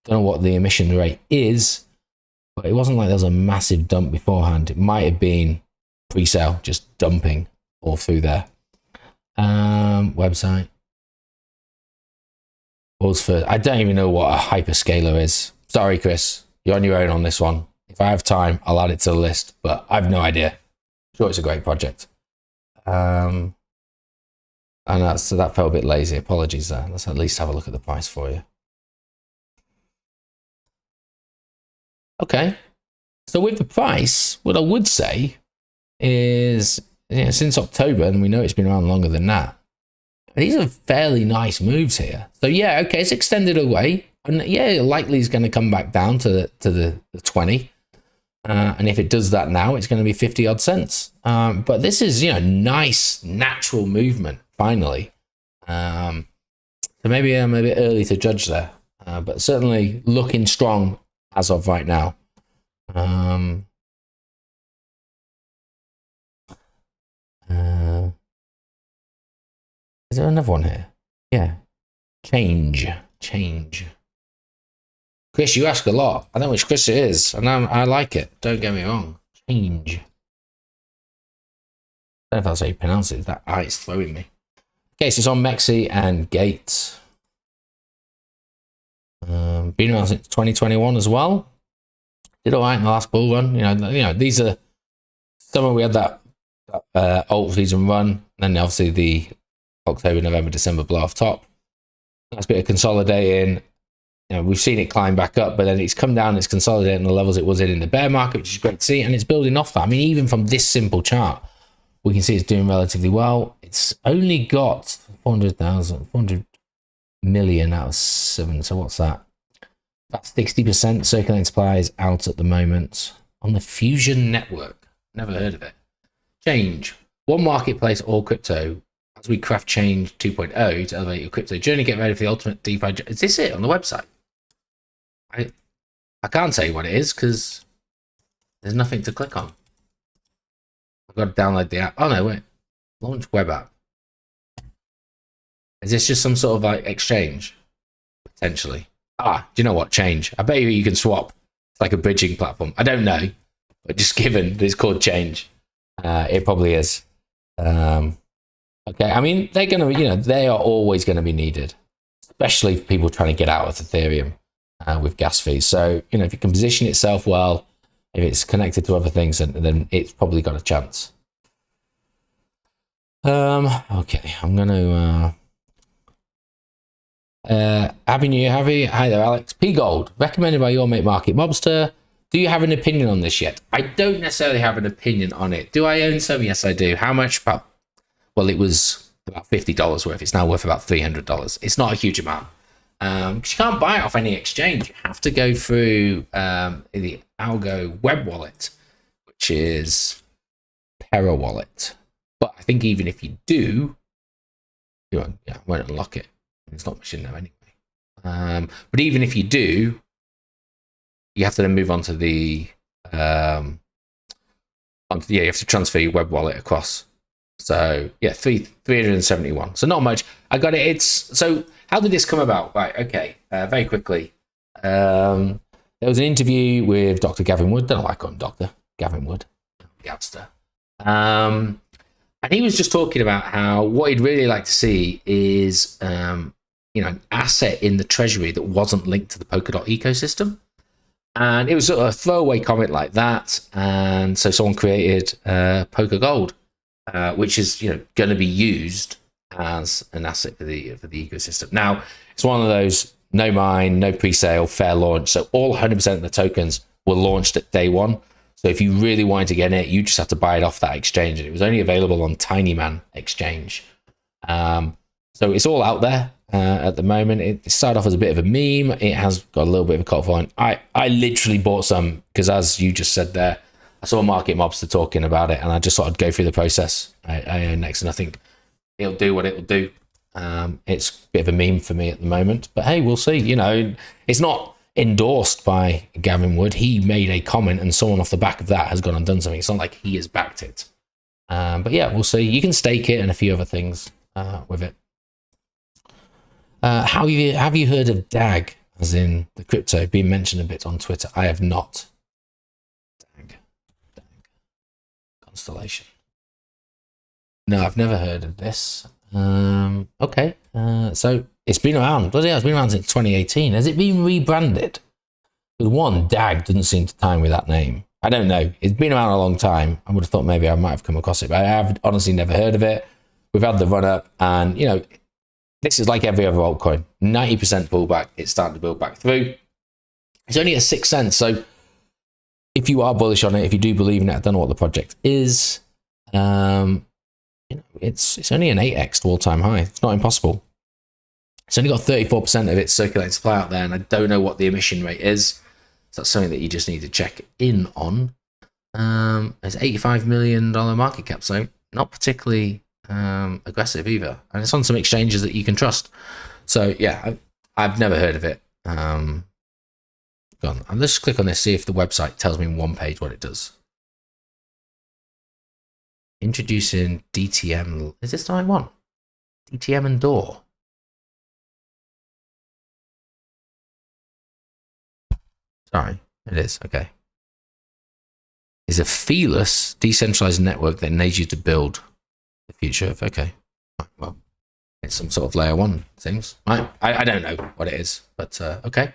Don't know what the emission rate is, but it wasn't like there was a massive dump beforehand. It might have been pre-sale, just dumping all through there. Website. I don't even know what a hyperscaler is. Sorry, Chris, you're on your own on this one. If I have time, I'll add it to the list, but I've no idea. Sure, it's a great project. And so that felt a bit lazy. Apologies there. Let's at least have a look at the price for you. Okay. So with the price, what I would say is, since October, and we know it's been around longer than that, these are fairly nice moves here. So yeah, okay, it's extended away, and yeah, likely is going to come back down to the 20. And if it does that now, it's going to be 50 odd cents. But this is, nice natural movement finally. So maybe I'm a bit early to judge there, but certainly looking strong as of right now. Is there another one here? Yeah. Change. Chris, you ask a lot. I know which Chris it is, and I like it. Don't get me wrong. Change. I don't know if that's how you pronounce it. That I is throwing me. Okay, so it's on Mexi and Gates. Been around since 2021 as well. Did all right in the last bull run. These are summer. We had that alt season run, and then obviously the October, November, December blow off top. That's a bit of consolidating. We've seen it climb back up, but then it's come down. It's consolidating the levels it was in the bear market, which is great to see, and it's building off that. I mean, even from this simple chart, we can see it's doing relatively well. It's only got 400 million out of 7. So what's that? That's 60% circulating supply is out at the moment on the Fusion network. Never heard of it. Change. One marketplace, all crypto. As we craft change 2.0 to elevate your crypto journey, get ready for the ultimate DeFi. Is this it on the website? I can't tell you what it is because there's nothing to click on. I've got to download the app. Oh no, wait. Launch web app. Is this just some sort of like exchange? Potentially. Do you know what? Change. I bet you can swap. It's like a bridging platform. I don't know, but just given that it's called Change, it probably is. Okay, I mean, they're going to, they are always going to be needed, especially for people trying to get out of Ethereum with gas fees. So, if it can position itself well, if it's connected to other things, then it's probably got a chance. Okay, I'm going to... Happy New Year, Harvey. Hi there, Alex. P Gold, recommended by your mate Market Mobster. Do you have an opinion on this yet? I don't necessarily have an opinion on it. Do I own some? Yes, I do. How much? Well, it was about $50 worth. It's now worth about $300. It's not a huge amount. You can't buy it off any exchange. You have to go through the Algo web wallet, which is Terra Wallet. But I think even if you do, you won't unlock it. There's not much in there anyway. But even if you do, you have to then move on to the you have to transfer your web wallet across. So yeah, 371. So not much. I got it. So how did this come about? Right. Okay. Very quickly. There was an interview with Dr. Gavin Wood. Don't know why I call him Dr. Gavin Wood. Gavster. And he was just talking about how what he'd really like to see is an asset in the treasury that wasn't linked to the Polkadot ecosystem. And it was sort of a throwaway comment like that. And so someone created Polka Gold, which is going to be used as an asset for the ecosystem. Now, it's one of those no mine, no pre-sale, fair launch. So all 100% of the tokens were launched at day one. So if you really wanted to get it, you just had to buy it off that exchange. And it was only available on Tinyman exchange. So it's all out there at the moment. It started off as a bit of a meme. It has got a little bit of a cult following. I literally bought some because, as you just said there, I saw Market Mobster talking about it, and I just thought I'd go through the process. I own next, and I think it'll do what it'll do. It's a bit of a meme for me at the moment, but hey, we'll see. It's not endorsed by Gavin Wood. He made a comment, and someone off the back of that has gone and done something. It's not like he has backed it. But yeah, we'll see. You can stake it and a few other things with it. Have you heard of DAG, as in the crypto, being mentioned a bit on Twitter? I have not. DAG. Constellation. No, I've never heard of this. Okay. So it's been around. Bloody hell, it's been around since 2018. Has it been rebranded? Because one, DAG doesn't seem to time with that name. I don't know. It's been around a long time. I would have thought maybe I might have come across it, but I have honestly never heard of it. We've had the run up, and this is like every other altcoin. 90% pullback. It's starting to build back through. It's only at 6 cents. So if you are bullish on it, if you do believe in it, I don't know what the project is. It's only an 8x to all-time high. It's not impossible. It's only got 34% of its circulating supply out there, and I don't know what the emission rate is. So that's something that you just need to check in on. It's $85 million market cap, so not particularly aggressive either. And it's on some exchanges that you can trust. So yeah, I've never heard of it. Go on. Let's just click on this, see if the website tells me in one page what it does. Introducing DTM. Is this the right one? DTM and Door. Sorry, it is. Okay. Is a feeless decentralized network that enables you to build the future of. Okay. Well, it's some sort of layer one things. I don't know what it is, but okay.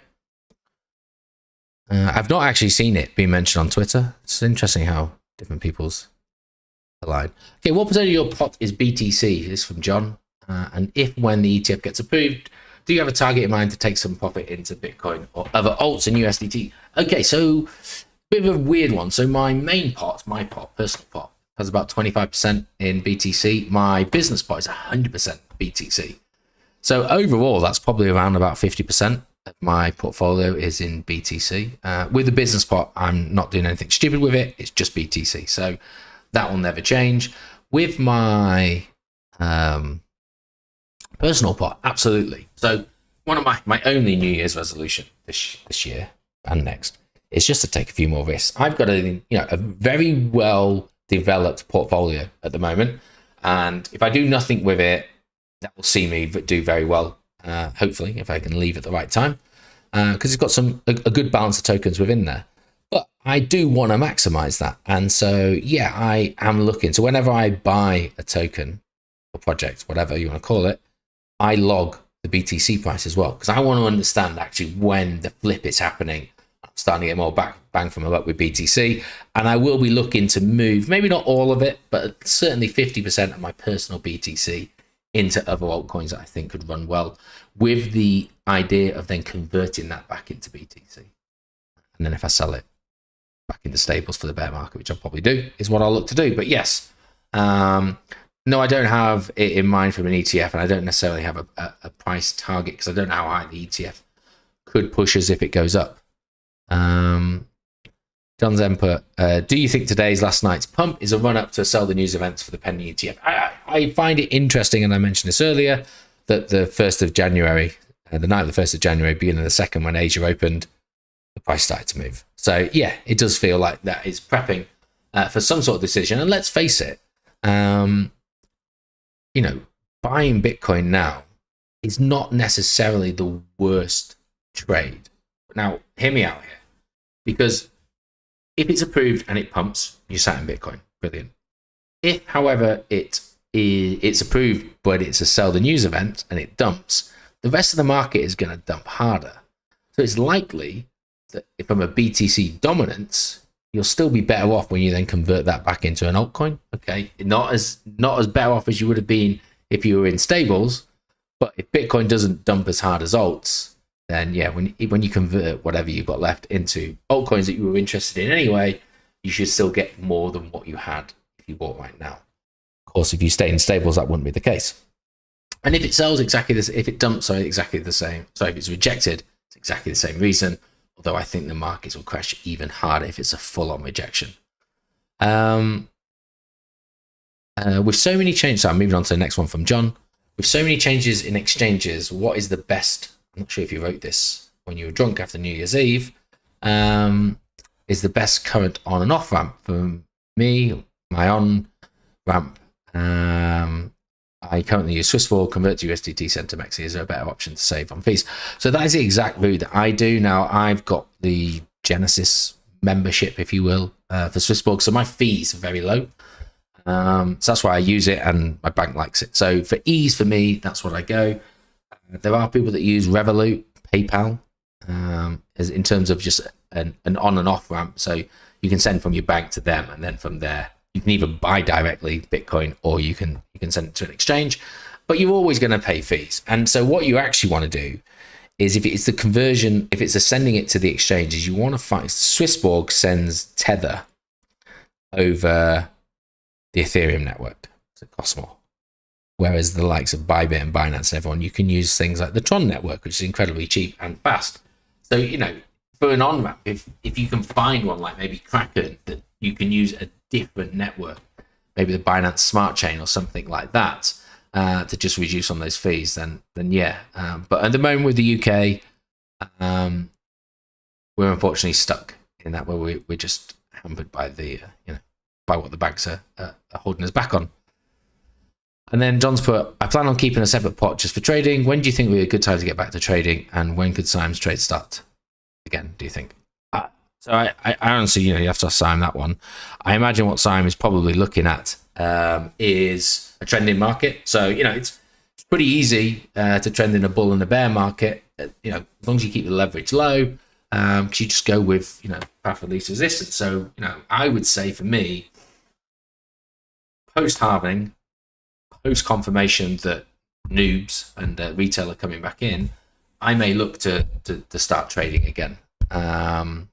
I've not actually seen it being mentioned on Twitter. It's interesting how different people's align. Okay, what percentage of your pot is BTC? This is from John. And if when the ETF gets approved, do you have a target in mind to take some profit into Bitcoin or other alts in USDT? Okay, so bit of a weird one. So my main pot, personal pot, has about 25% in BTC. My business pot is 100% BTC. So overall, that's probably around about 50% of my portfolio is in BTC. With the business pot, I'm not doing anything stupid with it. It's just BTC. So that will never change. With my personal pot, absolutely. So one of my only New Year's resolution this year and next is just to take a few more risks. I've got a very well developed portfolio at the moment, and if I do nothing with it, that will see me do very well. Hopefully, if I can leave at the right time, because it's got a good balance of tokens within there. But I do want to maximize that, and so yeah, I am looking. So whenever I buy a token or project, whatever you want to call it, I log the BTC price as well, because I want to understand actually when the flip is happening. I'm starting to get more bang from a buck with BTC, and I will be looking to move, maybe not all of it, but certainly 50% of my personal BTC into other altcoins that I think could run well, with the idea of then converting that back into BTC. And then if I sell it back into stables for the bear market, which I'll probably do, is what I'll look to do. But yes, no, I don't have it in mind from an ETF, and I don't necessarily have a price target because I don't know how high the ETF could push as if it goes up. John Zemper, do you think today's last night's pump is a run-up to sell the news events for the pending ETF? I find it interesting, and I mentioned this earlier, that the 1st of January, the night of the 1st of January, beginning of the 2nd, when Asia opened, the price started to move. So yeah, it does feel like that is prepping for some sort of decision. And let's face it, buying Bitcoin now is not necessarily the worst trade. Now, hear me out here, because if it's approved and it pumps, you sat in Bitcoin. Brilliant. If, however, it's approved, but it's a sell the news event and it dumps, the rest of the market is going to dump harder. So it's likely that if I'm a BTC dominance, you'll still be better off when you then convert that back into an altcoin. Okay, not as better off as you would have been if you were in stables, but if Bitcoin doesn't dump as hard as alts, then yeah, when you convert whatever you've got left into altcoins that you were interested in anyway, you should still get more than what you had if you bought right now. Of course, if you stay in stables, that wouldn't be the case. And if it sells exactly this, if it dumps, exactly the same. So if it's rejected, it's exactly the same reason. Although I think the markets will crash even harder if it's a full-on rejection. With so many changes, so I'm moving on to the next one from John. With so many changes in exchanges, what is the best? I'm not sure if you wrote this when you were drunk after New Year's Eve. Is the best current on and off ramp for me? My on ramp. I currently use Swisswall, convert to USDT, send to Mexi. Is there a better option to save on fees? So that is the exact route that I do now. I've got the Genesis membership, if you will, for Swisswall. So my fees are very low. So that's why I use it, and my bank likes it. So for ease for me, that's what I go. There are people that use Revolut, PayPal, as in terms of just an on and off ramp. So you can send from your bank to them, and then from there you can either buy directly Bitcoin or you can send it to an exchange, but you're always going to pay fees. And so what you actually want to do is if it's the conversion, if it's sending it to the exchanges, you want to find Swissborg sends Tether over the Ethereum network, so it costs more. Whereas the likes of Bybit and Binance and everyone, you can use things like the Tron network, which is incredibly cheap and fast. So, you know, for an on-ramp, if you can find one like maybe Kraken, that you can use a different network, maybe the Binance Smart Chain or something like that, to just reduce on those fees, then yeah. But at the moment with the UK, we're unfortunately stuck in that where we're just hampered by the by what the banks are holding us back on. And then John's put, I plan on keeping a separate pot just for trading. When do you think would be a good time to get back to trading? And when could Simon's trade start again, do you think? So I honestly, you have to ask Simon that one. I imagine what Simon is probably looking at is a trending market. So, it's pretty easy to trend in a bull and a bear market, as long as you keep the leverage low, because you just go with, path of least resistance. So, I would say for me, post-halving, post-confirmation that noobs and retail are coming back in, I may look to start trading again. I'm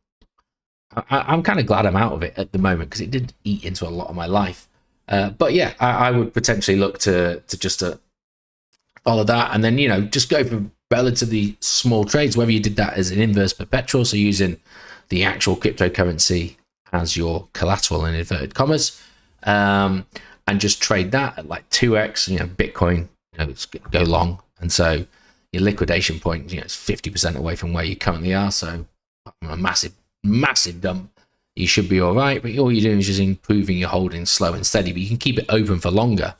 kind of glad I'm out of it at the moment because it did eat into a lot of my life. But yeah, I would potentially look to just follow that, and then just go for relatively small trades. Whether you did that as an inverse perpetual, so using the actual cryptocurrency as your collateral in inverted commas, and just trade that at like 2x. Bitcoin, go long, and so your liquidation point, it's 50% away from where you currently are. So a massive dump, you should be all right. But all you're doing is just improving your holdings slow and steady. But you can keep it open for longer,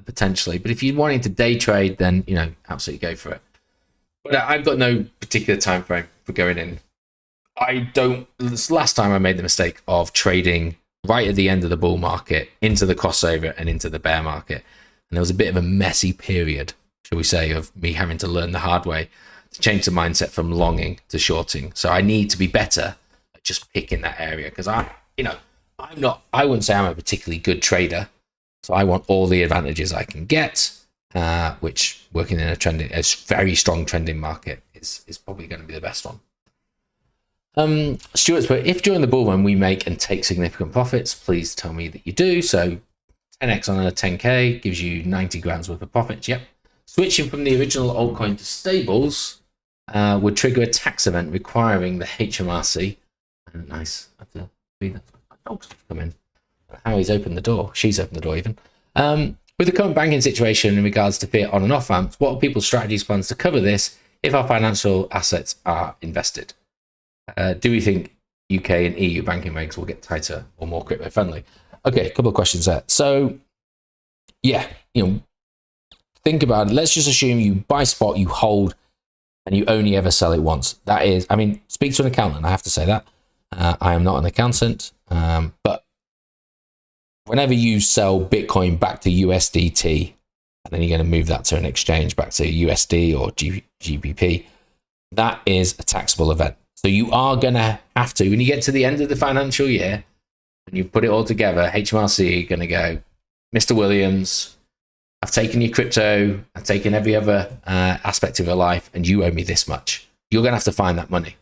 potentially. But if you're wanting to day trade, then absolutely go for it. But I've got no particular time frame for going in. This last time I made the mistake of trading right at the end of the bull market into the crossover and into the bear market, and there was a bit of a messy period, shall we say, of me having to learn the hard way to change the mindset from longing to shorting. So I need to be better at just picking that area, because I wouldn't say I'm a particularly good trader. So I want all the advantages I can get, which working in a very strong trending market is probably going to be the best one. Stuart's put, if during the bull run we make and take significant profits, please tell me that you do. So 10x on a 10k gives you 90 grand's worth of profits. Yep. Switching from the original altcoin to stables would trigger a tax event requiring the HMRC. Nice. I have to read that. My dog's come in. Harry's opened the door. She's opened the door even. With the current banking situation in regards to fiat on and off ramps, what are people's strategies plans to cover this if our financial assets are invested? Do we think UK and EU banking regs will get tighter or more crypto friendly? Okay, a couple of questions there. So, yeah, think about it. Let's just assume you buy spot, you hold, and you only ever sell it once. That is, speak to an accountant. I have to say that. I am not an accountant, but whenever you sell Bitcoin back to USDT, and then you're going to move that to an exchange back to USD or GBP, that is a taxable event. So you are going to have to, when you get to the end of the financial year, and you put it all together, HMRC are going to go, Mr. Williams, I've taken your crypto, I've taken every other aspect of your life, and you owe me this much. You're going to have to find that money.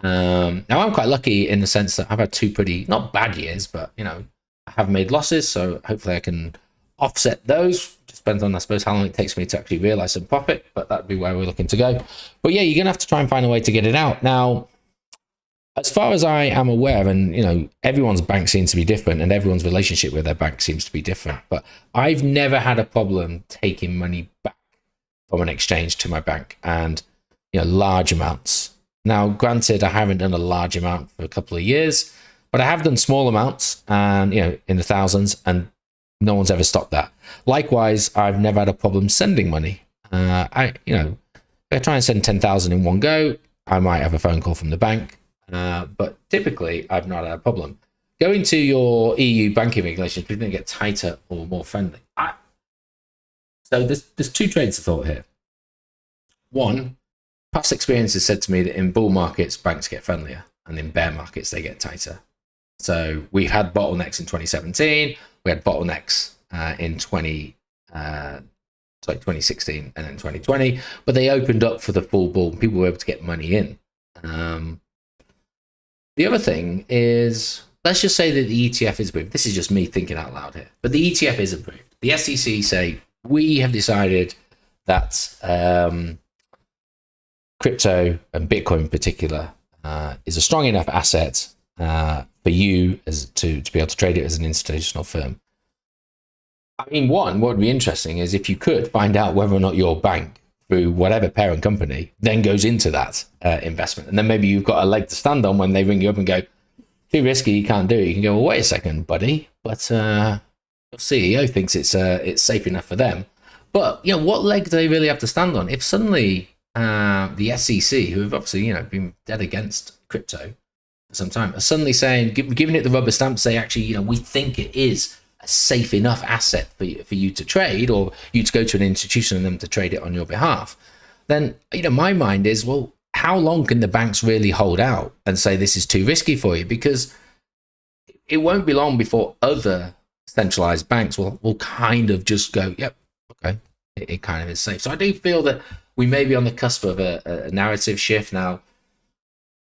Now, I'm quite lucky in the sense that I've had two pretty, not bad years, but, I have made losses, so hopefully I can offset those. Just depends on, I suppose, how long it takes me to actually realize some profit, but that'd be where we're looking to go. But yeah, you're going to have to try and find a way to get it out. Now, as far as I am aware, and everyone's bank seems to be different, and everyone's relationship with their bank seems to be different, but I've never had a problem taking money back from an exchange to my bank, and large amounts. Now, granted, I haven't done a large amount for a couple of years, but I have done small amounts, and in the thousands, and no one's ever stopped that. Likewise, I've never had a problem sending money. If I try and send 10,000 in one go, I might have a phone call from the bank. But typically, I've not had a problem. Going to your EU banking regulations, we're going to get tighter or more friendly. So there's two trains of thought here. One, past experience has said to me that in bull markets, banks get friendlier, and in bear markets, they get tighter. So we've had bottlenecks in 2017. We had bottlenecks in 2020 sorry, 2016 and then 2020, but they opened up for the full bull. People were able to get money in. The other thing is, let's just say that the ETF is approved. This is just me thinking out loud here, but the ETF is approved. The SEC say, we have decided that crypto and Bitcoin in particular is a strong enough asset for you as to be able to trade it as an institutional firm. I mean, one, what would be interesting is if you could find out whether or not your bank, through whatever parent company, then goes into that investment. And then maybe you've got a leg to stand on when they ring you up and go, too risky, you can't do it. You can go, well, wait a second, buddy. But your CEO thinks it's safe enough for them. But, you know, what leg do they really have to stand on? If suddenly the SEC, who have obviously, you know, been dead against crypto for some time, are suddenly saying, giving it the rubber stamp, say, actually, you know, we think it is a safe enough asset for you to trade, or you to go to an institution and them to trade it on your behalf, then, you know, my mind is, well, how long can the banks really hold out and say this is too risky for you? Because it won't be long before other centralized banks will kind of just go, yep, okay, it kind of is safe. So I do feel that we may be on the cusp of a narrative shift now.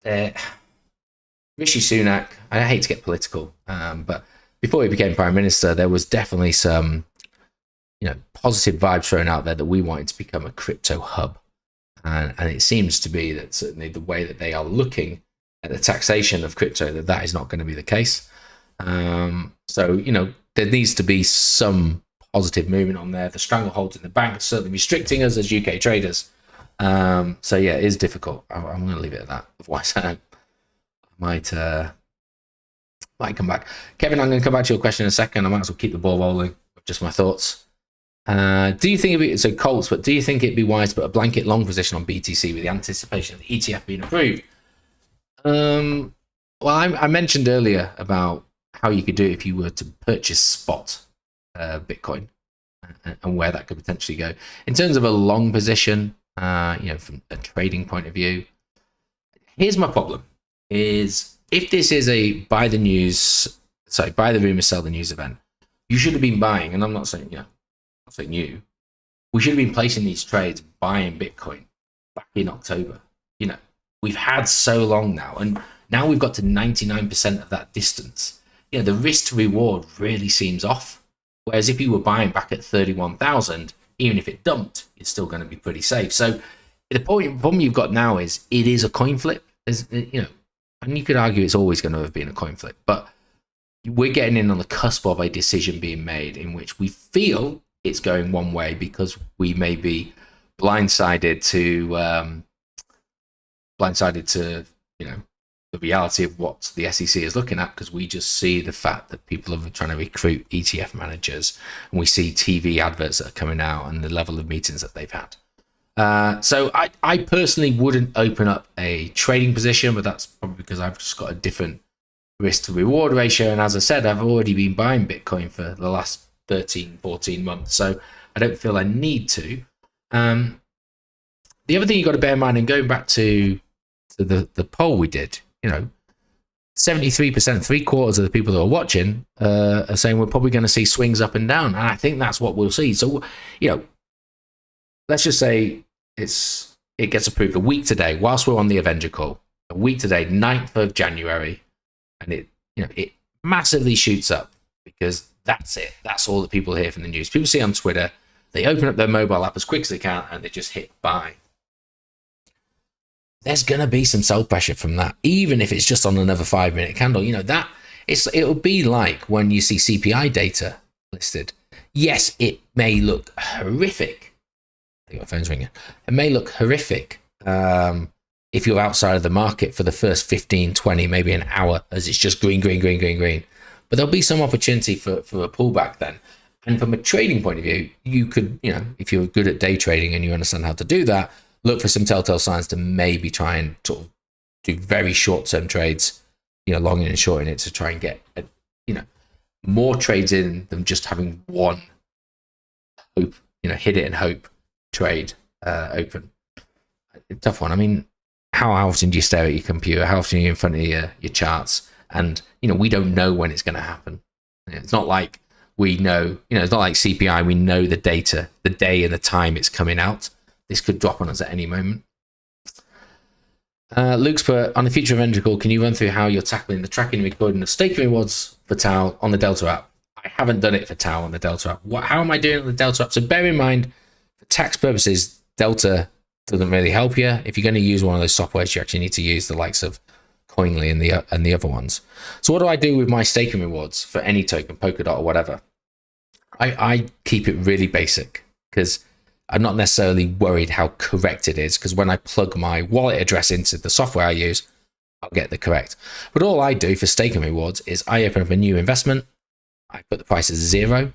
Rishi Sunak, I hate to get political, but before he became prime minister, there was definitely some, you know, positive vibes thrown out there that we wanted to become a crypto hub. And it seems to be that certainly the way that they are looking at the taxation of crypto, that is not going to be the case. So, you know, there needs to be some positive movement on there. The strangleholds in the bank are certainly restricting us as UK traders. So yeah, it is difficult. I'm going to leave it at that. Otherwise, I might come back. Kevin, I'm going to come back to your question in a second. I might as well keep the ball rolling with just my thoughts. Do you think it'd be, so Colts, but do you think it'd be wise to put a blanket long position on BTC with the anticipation of the ETF being approved? Well, I mentioned earlier about how you could do it if you were to purchase spot Bitcoin and where that could potentially go. In terms of a long position, you know, from a trading point of view, here's my problem is if this is a buy the rumor, sell the news event, you should have been buying, and I'm not saying, you know, I'm saying you, we should have been placing these trades, buying Bitcoin back in October. You know, we've had so long now, and now we've got to 99% of that distance. You know, the risk to reward really seems off. Whereas if you were buying back at 31,000, even if it dumped, you're still going to be pretty safe. So the problem you've got now is it is a coin flip. You know, and you could argue it's always going to have been a coin flip, but we're getting in on the cusp of a decision being made in which we feel it's going one way because we may be blindsided to you know, the reality of what the SEC is looking at, because we just see the fact that people are trying to recruit ETF managers, and we see TV adverts that are coming out and the level of meetings that they've had. So I personally wouldn't open up a trading position, but that's probably because I've just got a different risk to reward ratio. And as I said, I've already been buying Bitcoin for the last 13, 14 months. So I don't feel I need to. The other thing you've got to bear in mind, and going back to the poll we did, you know, 73%, 3/4 of the people that are watching are saying we're probably going to see swings up and down. And I think that's what we'll see. So, you know, let's just say it gets approved a week today, whilst we're on the Avenger call, a week today, 9th of January, and it massively shoots up because that's it. That's all that people hear from the news. People see on Twitter, they open up their mobile app as quick as they can and they just hit buy. There's going to be some sell pressure from that, even if it's just on another 5-minute candle. You know, that it'll be like when you see CPI data listed. Yes, it may look horrific. I think my phone's ringing. It may look horrific if you're outside of the market for the first 15, 20, maybe an hour, as it's just green. But there'll be some opportunity for a pullback then. And from a trading point of view, you could, you know, if you're good at day trading and you understand how to do that, look for some telltale signs to maybe try and sort of do very short-term trades, you know, longing and shorting it to try and get, you know, more trades in than just having one hope, you know, hit it and hope trade open. Tough one. I mean, how often do you stare at your computer? How often are you in front of your charts? And, you know, we don't know when it's going to happen. It's not like we know, it's not like CPI, we know the data, the day and the time it's coming out. This could drop on us at any moment. Luke's put, on the future Avenger call, can you run through how you're tackling the tracking and recording of staking rewards for TAL on the Delta app? I haven't done it for TAL on the Delta app. How am I doing on the Delta app? So bear in mind, for tax purposes, Delta doesn't really help you. If you're going to use one of those softwares, you actually need to use the likes of Coinly and the other ones. So what do I do with my staking rewards for any token, Polkadot or whatever? I keep it really basic because I'm not necessarily worried how correct it is, because when I plug my wallet address into the software I use, I'll get the correct. But all I do for staking rewards is I open up a new investment, I put the price as 0,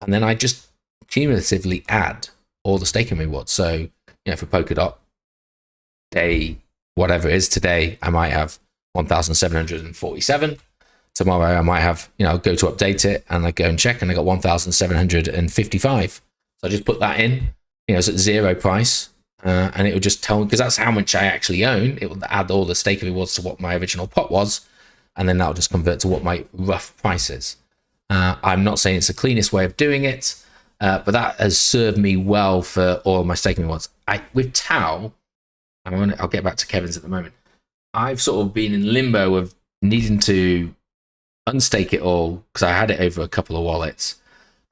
and then I just cumulatively add all the staking rewards. So, for Polkadot, day, whatever it is today, I might have 1,747. Tomorrow I might have, go to update it and I go and check and I got 1,755. So I just put that in, it's at 0 price, and it will just tell me, because that's how much I actually own. It will add all the staking rewards to what my original pot was, and then that'll just convert to what my rough price is. I'm not saying it's the cleanest way of doing it, but that has served me well for all my staking rewards. With Tau, I'll get back to Kevin's at the moment. I've sort of been in limbo of needing to unstake it all because I had it over a couple of wallets,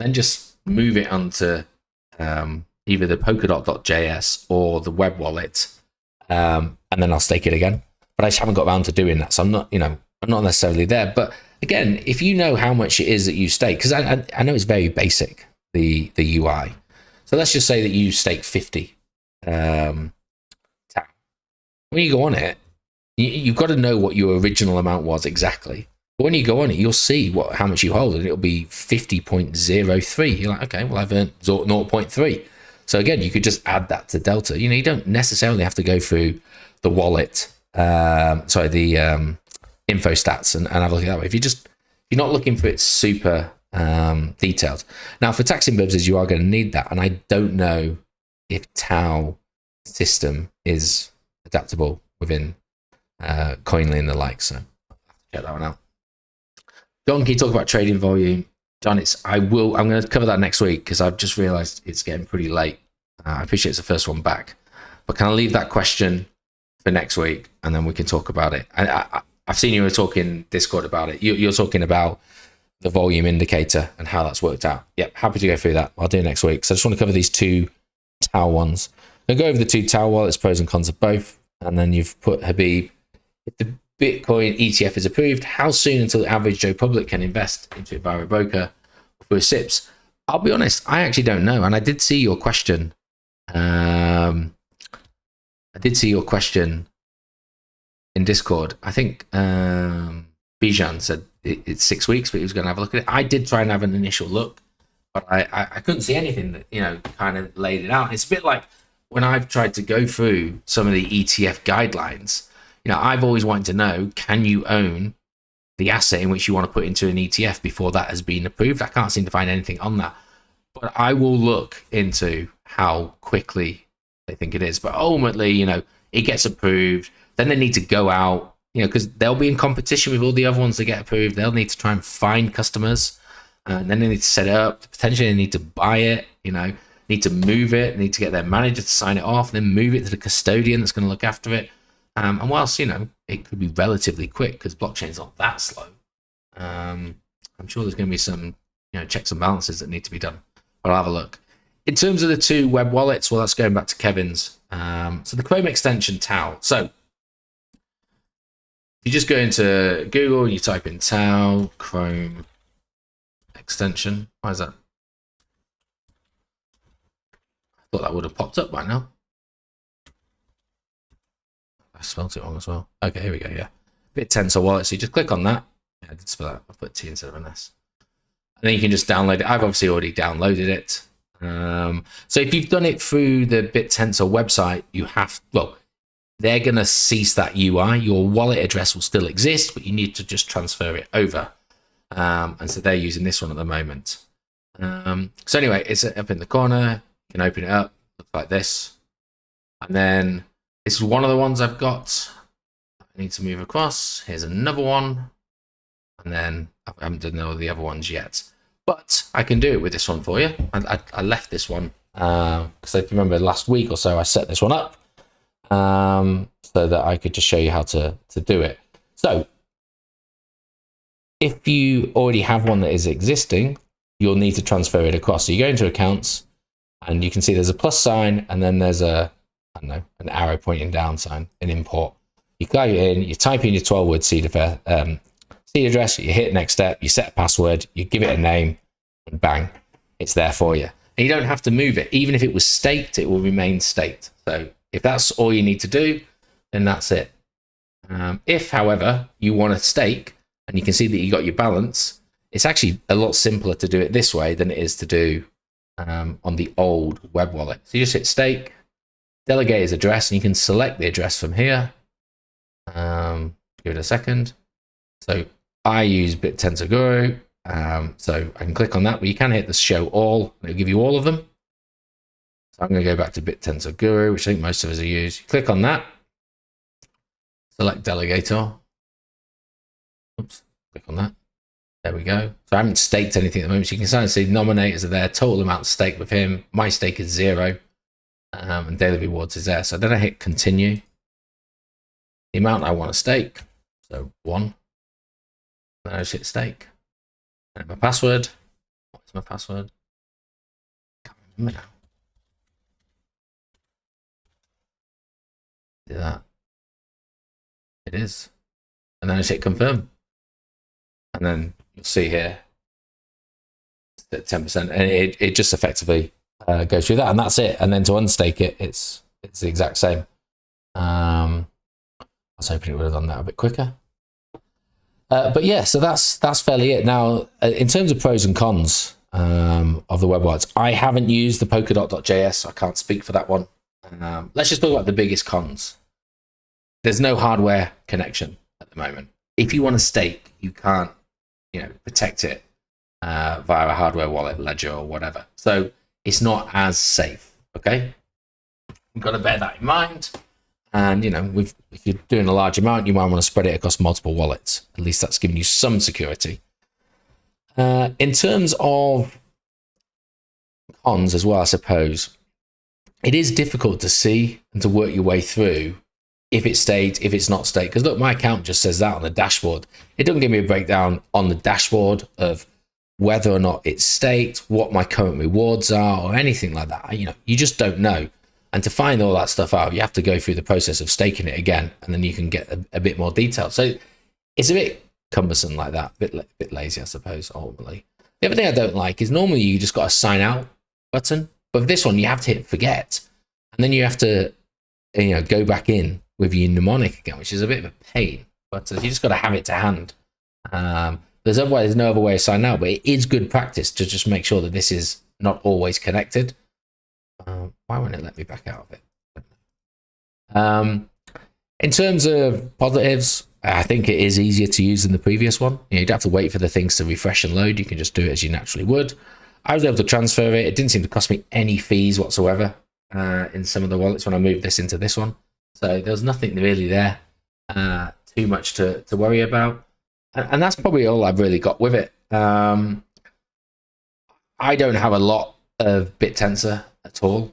then just move it onto either the polkadot.js or the web wallet, and then I'll stake it again. But I just haven't got around to doing that, so I'm not necessarily there. But again, if you know how much it is that you stake, because I know it's very basic, the UI. So let's just say that you stake 50. When you go on it, you've got to know what your original amount was exactly. But when you go on it, you'll see how much you hold, and it'll be 50.03. You're like, okay, well, I've earned 0.3. So again, you could just add that to Delta. You don't necessarily have to go through the wallet, the info stats and have a look at that way. If you're not looking for it super detailed. Now, for taxing purposes, you are going to need that, and I don't know if Tau system is adaptable within Coinly and the like. So I'll have to check that one out. John, can you talk about trading volume? John, I'm going to cover that next week because I've just realized it's getting pretty late. I appreciate it's the first one back, but can I leave that question for next week and then we can talk about it? I've seen you were talking Discord about it. You're talking about the volume indicator and how that's worked out. Yep, happy to go through that. I'll do it next week. So I just want to cover these two Tau ones. I'll go over the two Tau wallets, pros and cons of both, and then you've put Habib. If the Bitcoin ETF is approved, how soon until the average Joe public can invest into it via a broker or through SIPs? I'll be honest, I actually don't know. And I did see your question. I did see your question in Discord. I think Bijan said it's 6 weeks, but he was going to have a look at it. I did try and have an initial look, but I couldn't see anything that, kind of laid it out. It's a bit like when I've tried to go through some of the ETF guidelines. I've always wanted to know, can you own the asset in which you want to put into an ETF before that has been approved? I can't seem to find anything on that. But I will look into how quickly they think it is. But ultimately, it gets approved. Then they need to go out, because they'll be in competition with all the other ones that get approved. They'll need to try and find customers. And then they need to set it up. Potentially they need to buy it, need to move it, need to get their manager to sign it off, then move it to the custodian that's going to look after it. And whilst, it could be relatively quick because blockchain's not that slow, I'm sure there's going to be some, checks and balances that need to be done. But I'll have a look. In terms of the two web wallets, well, that's going back to Kevin's. So the Chrome extension Tau. So you just go into Google and you type in Tau Chrome extension. Why is that? I thought that would have popped up by now. I spelled it wrong as well. Okay, here we go. Yeah, BitTensor wallet. So you just click on that. Yeah, I did spell that. I put T instead of an S. And then you can just download it. I've obviously already downloaded it. So if you've done it through the BitTensor website, they're going to cease that UI. Your wallet address will still exist, but you need to just transfer it over. And so they're using this one at the moment. So anyway, it's up in the corner. You can open it up. Looks like this. And then this is one of the ones I've got. I need to move across. Here's another one. And then I haven't done all the other ones yet. but I can do it with this one for you. I left this one because if you remember last week or so, I set this one up so that I could just show you how to do it. So if you already have one that is existing, you'll need to transfer it across. So you go into accounts and you can see there's a plus sign and then there's a, I don't know, an arrow pointing down sign, an import. You go in, you type in your 12-word seed address, you hit next step, you set a password, you give it a name, and bang, it's there for you. And you don't have to move it. Even if it was staked, it will remain staked. So if that's all you need to do, then that's it. If, however, you want to stake, and you can see that you got your balance, it's actually a lot simpler to do it this way than it is to do on the old web wallet. So you just hit stake, delegate his address, and you can select the address from here. Give it a second. So I use BitTensor Guru, so I can click on that, but you can hit the show all, and it'll give you all of them. So I'm going to go back to BitTensor Guru, which I think most of us are used. You click on that, select Delegator. Oops, click on that. There we go. So I haven't staked anything at the moment. So you can kind of see nominators are there, total amount staked with him. My stake is 0, and daily rewards is there. So then I hit continue. The amount I want to stake, so 1. Then I just hit stake. And my password. What's my password? Can't remember now. Do that. It is. And then I just hit confirm. And then you'll see here it's at 10%, and it just effectively goes through that, and that's it. And then to unstake it, it's the exact same. I was hoping it would have done that a bit quicker. But yeah, so that's fairly it. Now, in terms of pros and cons of the web wallets, I haven't used the Polkadot.js, so I can't speak for that one. Let's just talk about the biggest cons. There's no hardware connection at the moment. If you want to stake, you can't, protect it via a hardware wallet, ledger, or whatever. So it's not as safe. Okay, you've got to bear that in mind. And if you're doing a large amount, you might want to spread it across multiple wallets. At least that's giving you some security. In terms of cons as well, I suppose, it is difficult to see and to work your way through if it's staked, if it's not staked. Because look, my account just says that on the dashboard. It doesn't give me a breakdown on the dashboard of whether or not it's staked, what my current rewards are, or anything like that. You just don't know. And to find all that stuff out, you have to go through the process of staking it again, and then you can get a bit more detail. So it's a bit cumbersome like that, a bit lazy, I suppose, ultimately. The other thing I don't like is normally you just got a sign out button, but with this one, you have to hit forget. And then you have to, go back in with your mnemonic again, which is a bit of a pain, but you just got to have it to hand. There's no other way of signing out, but it is good practice to just make sure that this is not always connected. Why won't it let me back out of it? In terms of positives, I think it is easier to use than the previous one. You don't have to wait for the things to refresh and load. You can just do it as you naturally would. I was able to transfer it. It didn't seem to cost me any fees whatsoever in some of the wallets when I moved this into this one. So there was nothing really there too much to worry about. And that's probably all I've really got with it. I don't have a lot of BitTensor at all.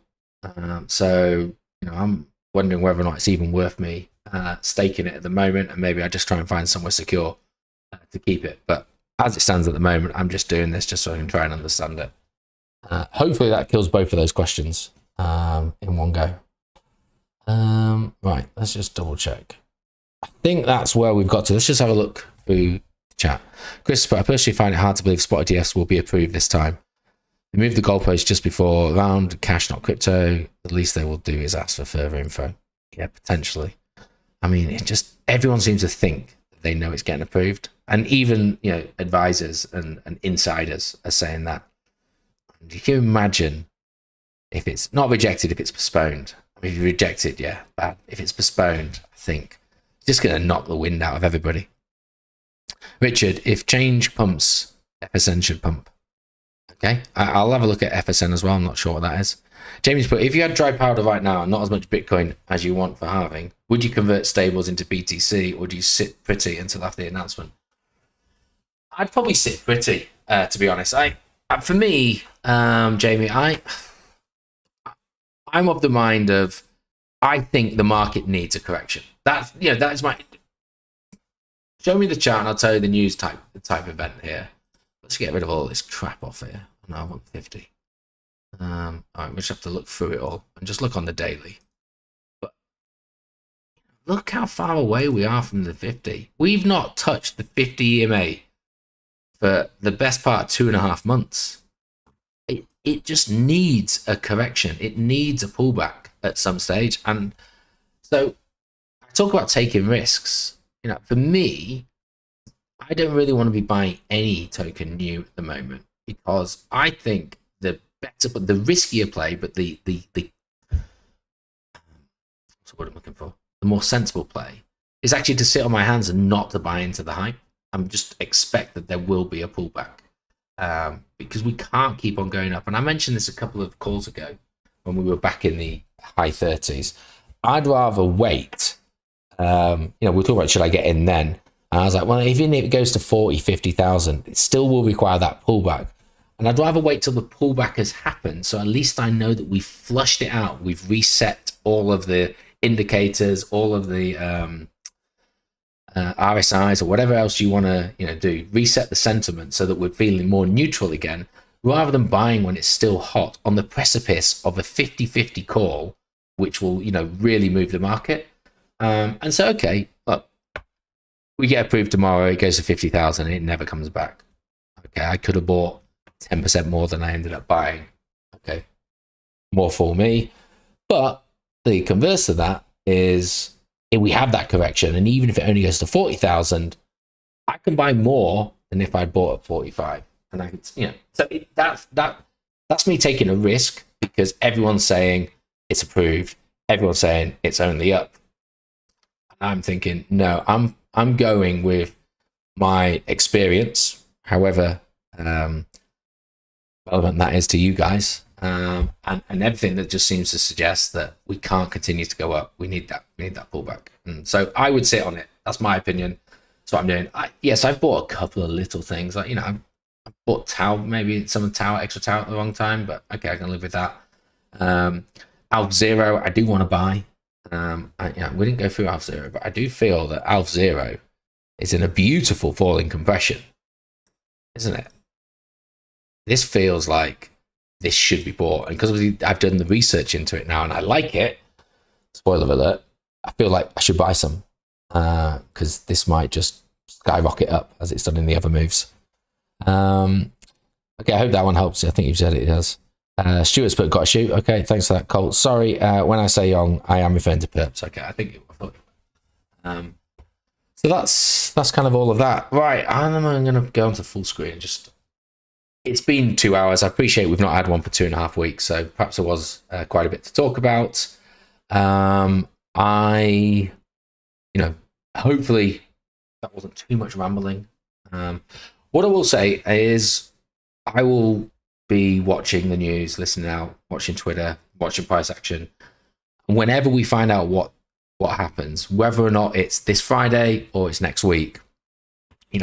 So, I'm wondering whether or not it's even worth me staking it at the moment, and maybe I just try and find somewhere secure to keep it. But as it stands at the moment, I'm just doing this just so I can try and understand it. Hopefully that kills both of those questions in one go. Right, let's just double check. I think that's where we've got to. Let's just have a look through the chat. Christopher, I personally find it hard to believe spot ETFs will be approved this time. They moved the goalpost just before round, cash, not crypto. The least they will do is ask for further info. Yeah, potentially. I mean, everyone seems to think that they know it's getting approved. And even, advisors and insiders are saying that. Can you imagine if it's not rejected, if it's postponed? I mean, if you reject it, yeah, bad. If it's postponed, I think it's just going to knock the wind out of everybody. Richard, if change pumps, FSN should pump. Okay, I'll have a look at FSN as well. I'm not sure what that is. Jamie's put, if you had dry powder right now and not as much Bitcoin as you want for halving, would you convert stables into BTC, or do you sit pretty until after the announcement? I'd probably sit pretty. to be honest. For me, Jamie, I'm of the mind of, I think the market needs a correction. That's my. Show me the chart and I'll tell you the news type event here. Let's get rid of all this crap off here. No, I want 50. All right, we just have to look through it all and just look on the daily. But look how far away we are from the 50. We've not touched the 50 EMA for the best part of 2.5 months. It just needs a correction. It needs a pullback at some stage. And so I talk about taking risks. For me, I don't really want to be buying any token new at the moment, because I think the riskier play, but the what's the word I'm looking for? The more sensible play is actually to sit on my hands and not to buy into the hype. I'm just expect that there will be a pullback, because we can't keep on going up. And I mentioned this a couple of calls ago when we were back in the high 30s. I'd rather wait. We're talking about should I get in then? And I was like, well, even if it goes to 40, 50,000, it still will require that pullback. And I'd rather wait till the pullback has happened. So at least I know that we've flushed it out. We've reset all of the indicators, all of the RSIs or whatever else you want to do. Reset the sentiment so that we're feeling more neutral again, rather than buying when it's still hot on the precipice of a 50-50 call, which will really move the market. And so, okay, look, we get approved tomorrow, it goes to 50,000 and it never comes back. Okay, I could have bought 10% more than I ended up buying. Okay, more for me. But the converse of that is, if we have that correction, and even if it only goes to 40,000, I can buy more than if I bought at 45. And I could, so that's me taking a risk, because everyone's saying it's approved. Everyone's saying it's only up. I'm thinking, no, I'm going with my experience, however relevant that is to you guys, and everything that just seems to suggest that we can't continue to go up. We need that pullback. And so I would sit on it. That's my opinion. That's what I'm doing. Yes, I've bought a couple of little things. Like, I bought Tau, maybe some extra Tau at the wrong time, but okay, I can live with that. Alpha Zero, I do want to buy. We didn't go through Alpha Zero, but I do feel that Alpha Zero is in a beautiful falling compression, isn't it? This feels like this should be bought, and because I've done the research into it now and I like it, spoiler alert, I feel like I should buy some, because this might just skyrocket up as it's done in the other moves. Okay, I hope that one helps. I think you've said it has. Stuart's put got a shoot. Okay, thanks for that, Colt. Sorry, when I say young, I am referring to perps. Okay, I think so that's kind of all of that. Right, I'm going to go onto full screen. It's been 2 hours. I appreciate we've not had one for 2.5 weeks, so perhaps there was quite a bit to talk about. Hopefully that wasn't too much rambling. What I will say is, I will be watching the news, listening out, watching Twitter, watching price action. Whenever we find out what happens, whether or not it's this Friday or it's next week,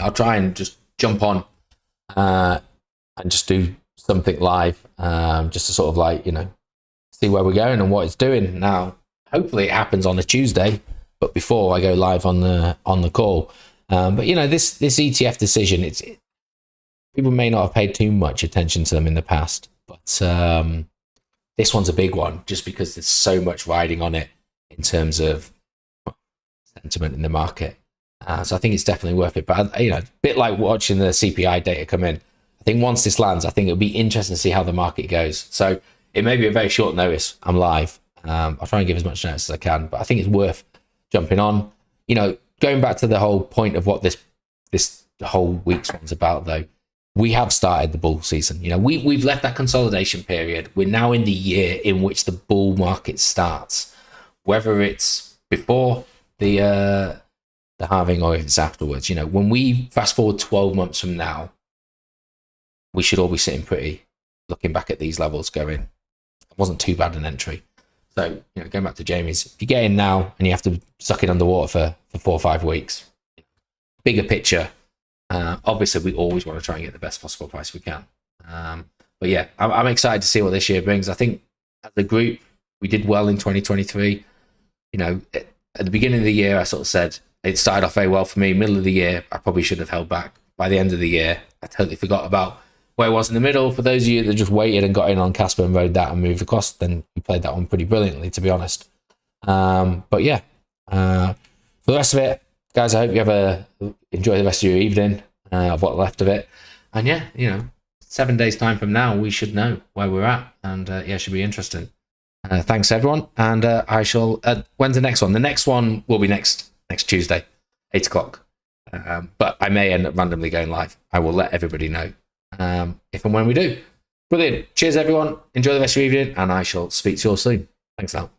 I'll try and just jump on and just do something live, just to sort of see where we're going and what it's doing. Now, hopefully it happens on a Tuesday, but before I go live on the call. But this ETF decision, people may not have paid too much attention to them in the past, but this one's a big one, just because there's so much riding on it in terms of sentiment in the market. So I think it's definitely worth it. But a bit like watching the CPI data come in, I think once this lands, I think it'll be interesting to see how the market goes. So it may be a very short notice. I'm live. I'll try and give as much notice as I can, but I think it's worth jumping on. Going back to the whole point of what this whole week's one's about, though, we have started the bull season. We've left that consolidation period. We're now in the year in which the bull market starts, whether it's before the halving or if it's afterwards. When we fast forward 12 months from now, we should all be sitting pretty, looking back at these levels, going, it wasn't too bad an entry. So, going back to Jamie's, if you get in now and you have to suck it underwater for 4 or 5 weeks, bigger picture, Obviously, we always want to try and get the best possible price we can. But yeah, I'm excited to see what this year brings. I think as a group, we did well in 2023. You know, at the beginning of the year, I sort of said it started off very well for me. Middle of the year, I probably should have held back. By the end of the year, I totally forgot about where I was in the middle. For those of you that just waited and got in on Casper and rode that and moved across, then you played that one pretty brilliantly, to be honest. But yeah, for the rest of it, guys, I hope you enjoy the rest of your evening, of what left of it. And yeah, you know, 7 days time from now, we should know where we're at, and yeah, it should be interesting. Thanks everyone, and I shall. When's the next one? The next one will be next Tuesday, 8 o'clock. But I may end up randomly going live. I will let everybody know if and when we do. Brilliant. Cheers everyone. Enjoy the rest of your evening, and I shall speak to you all soon. Thanks now.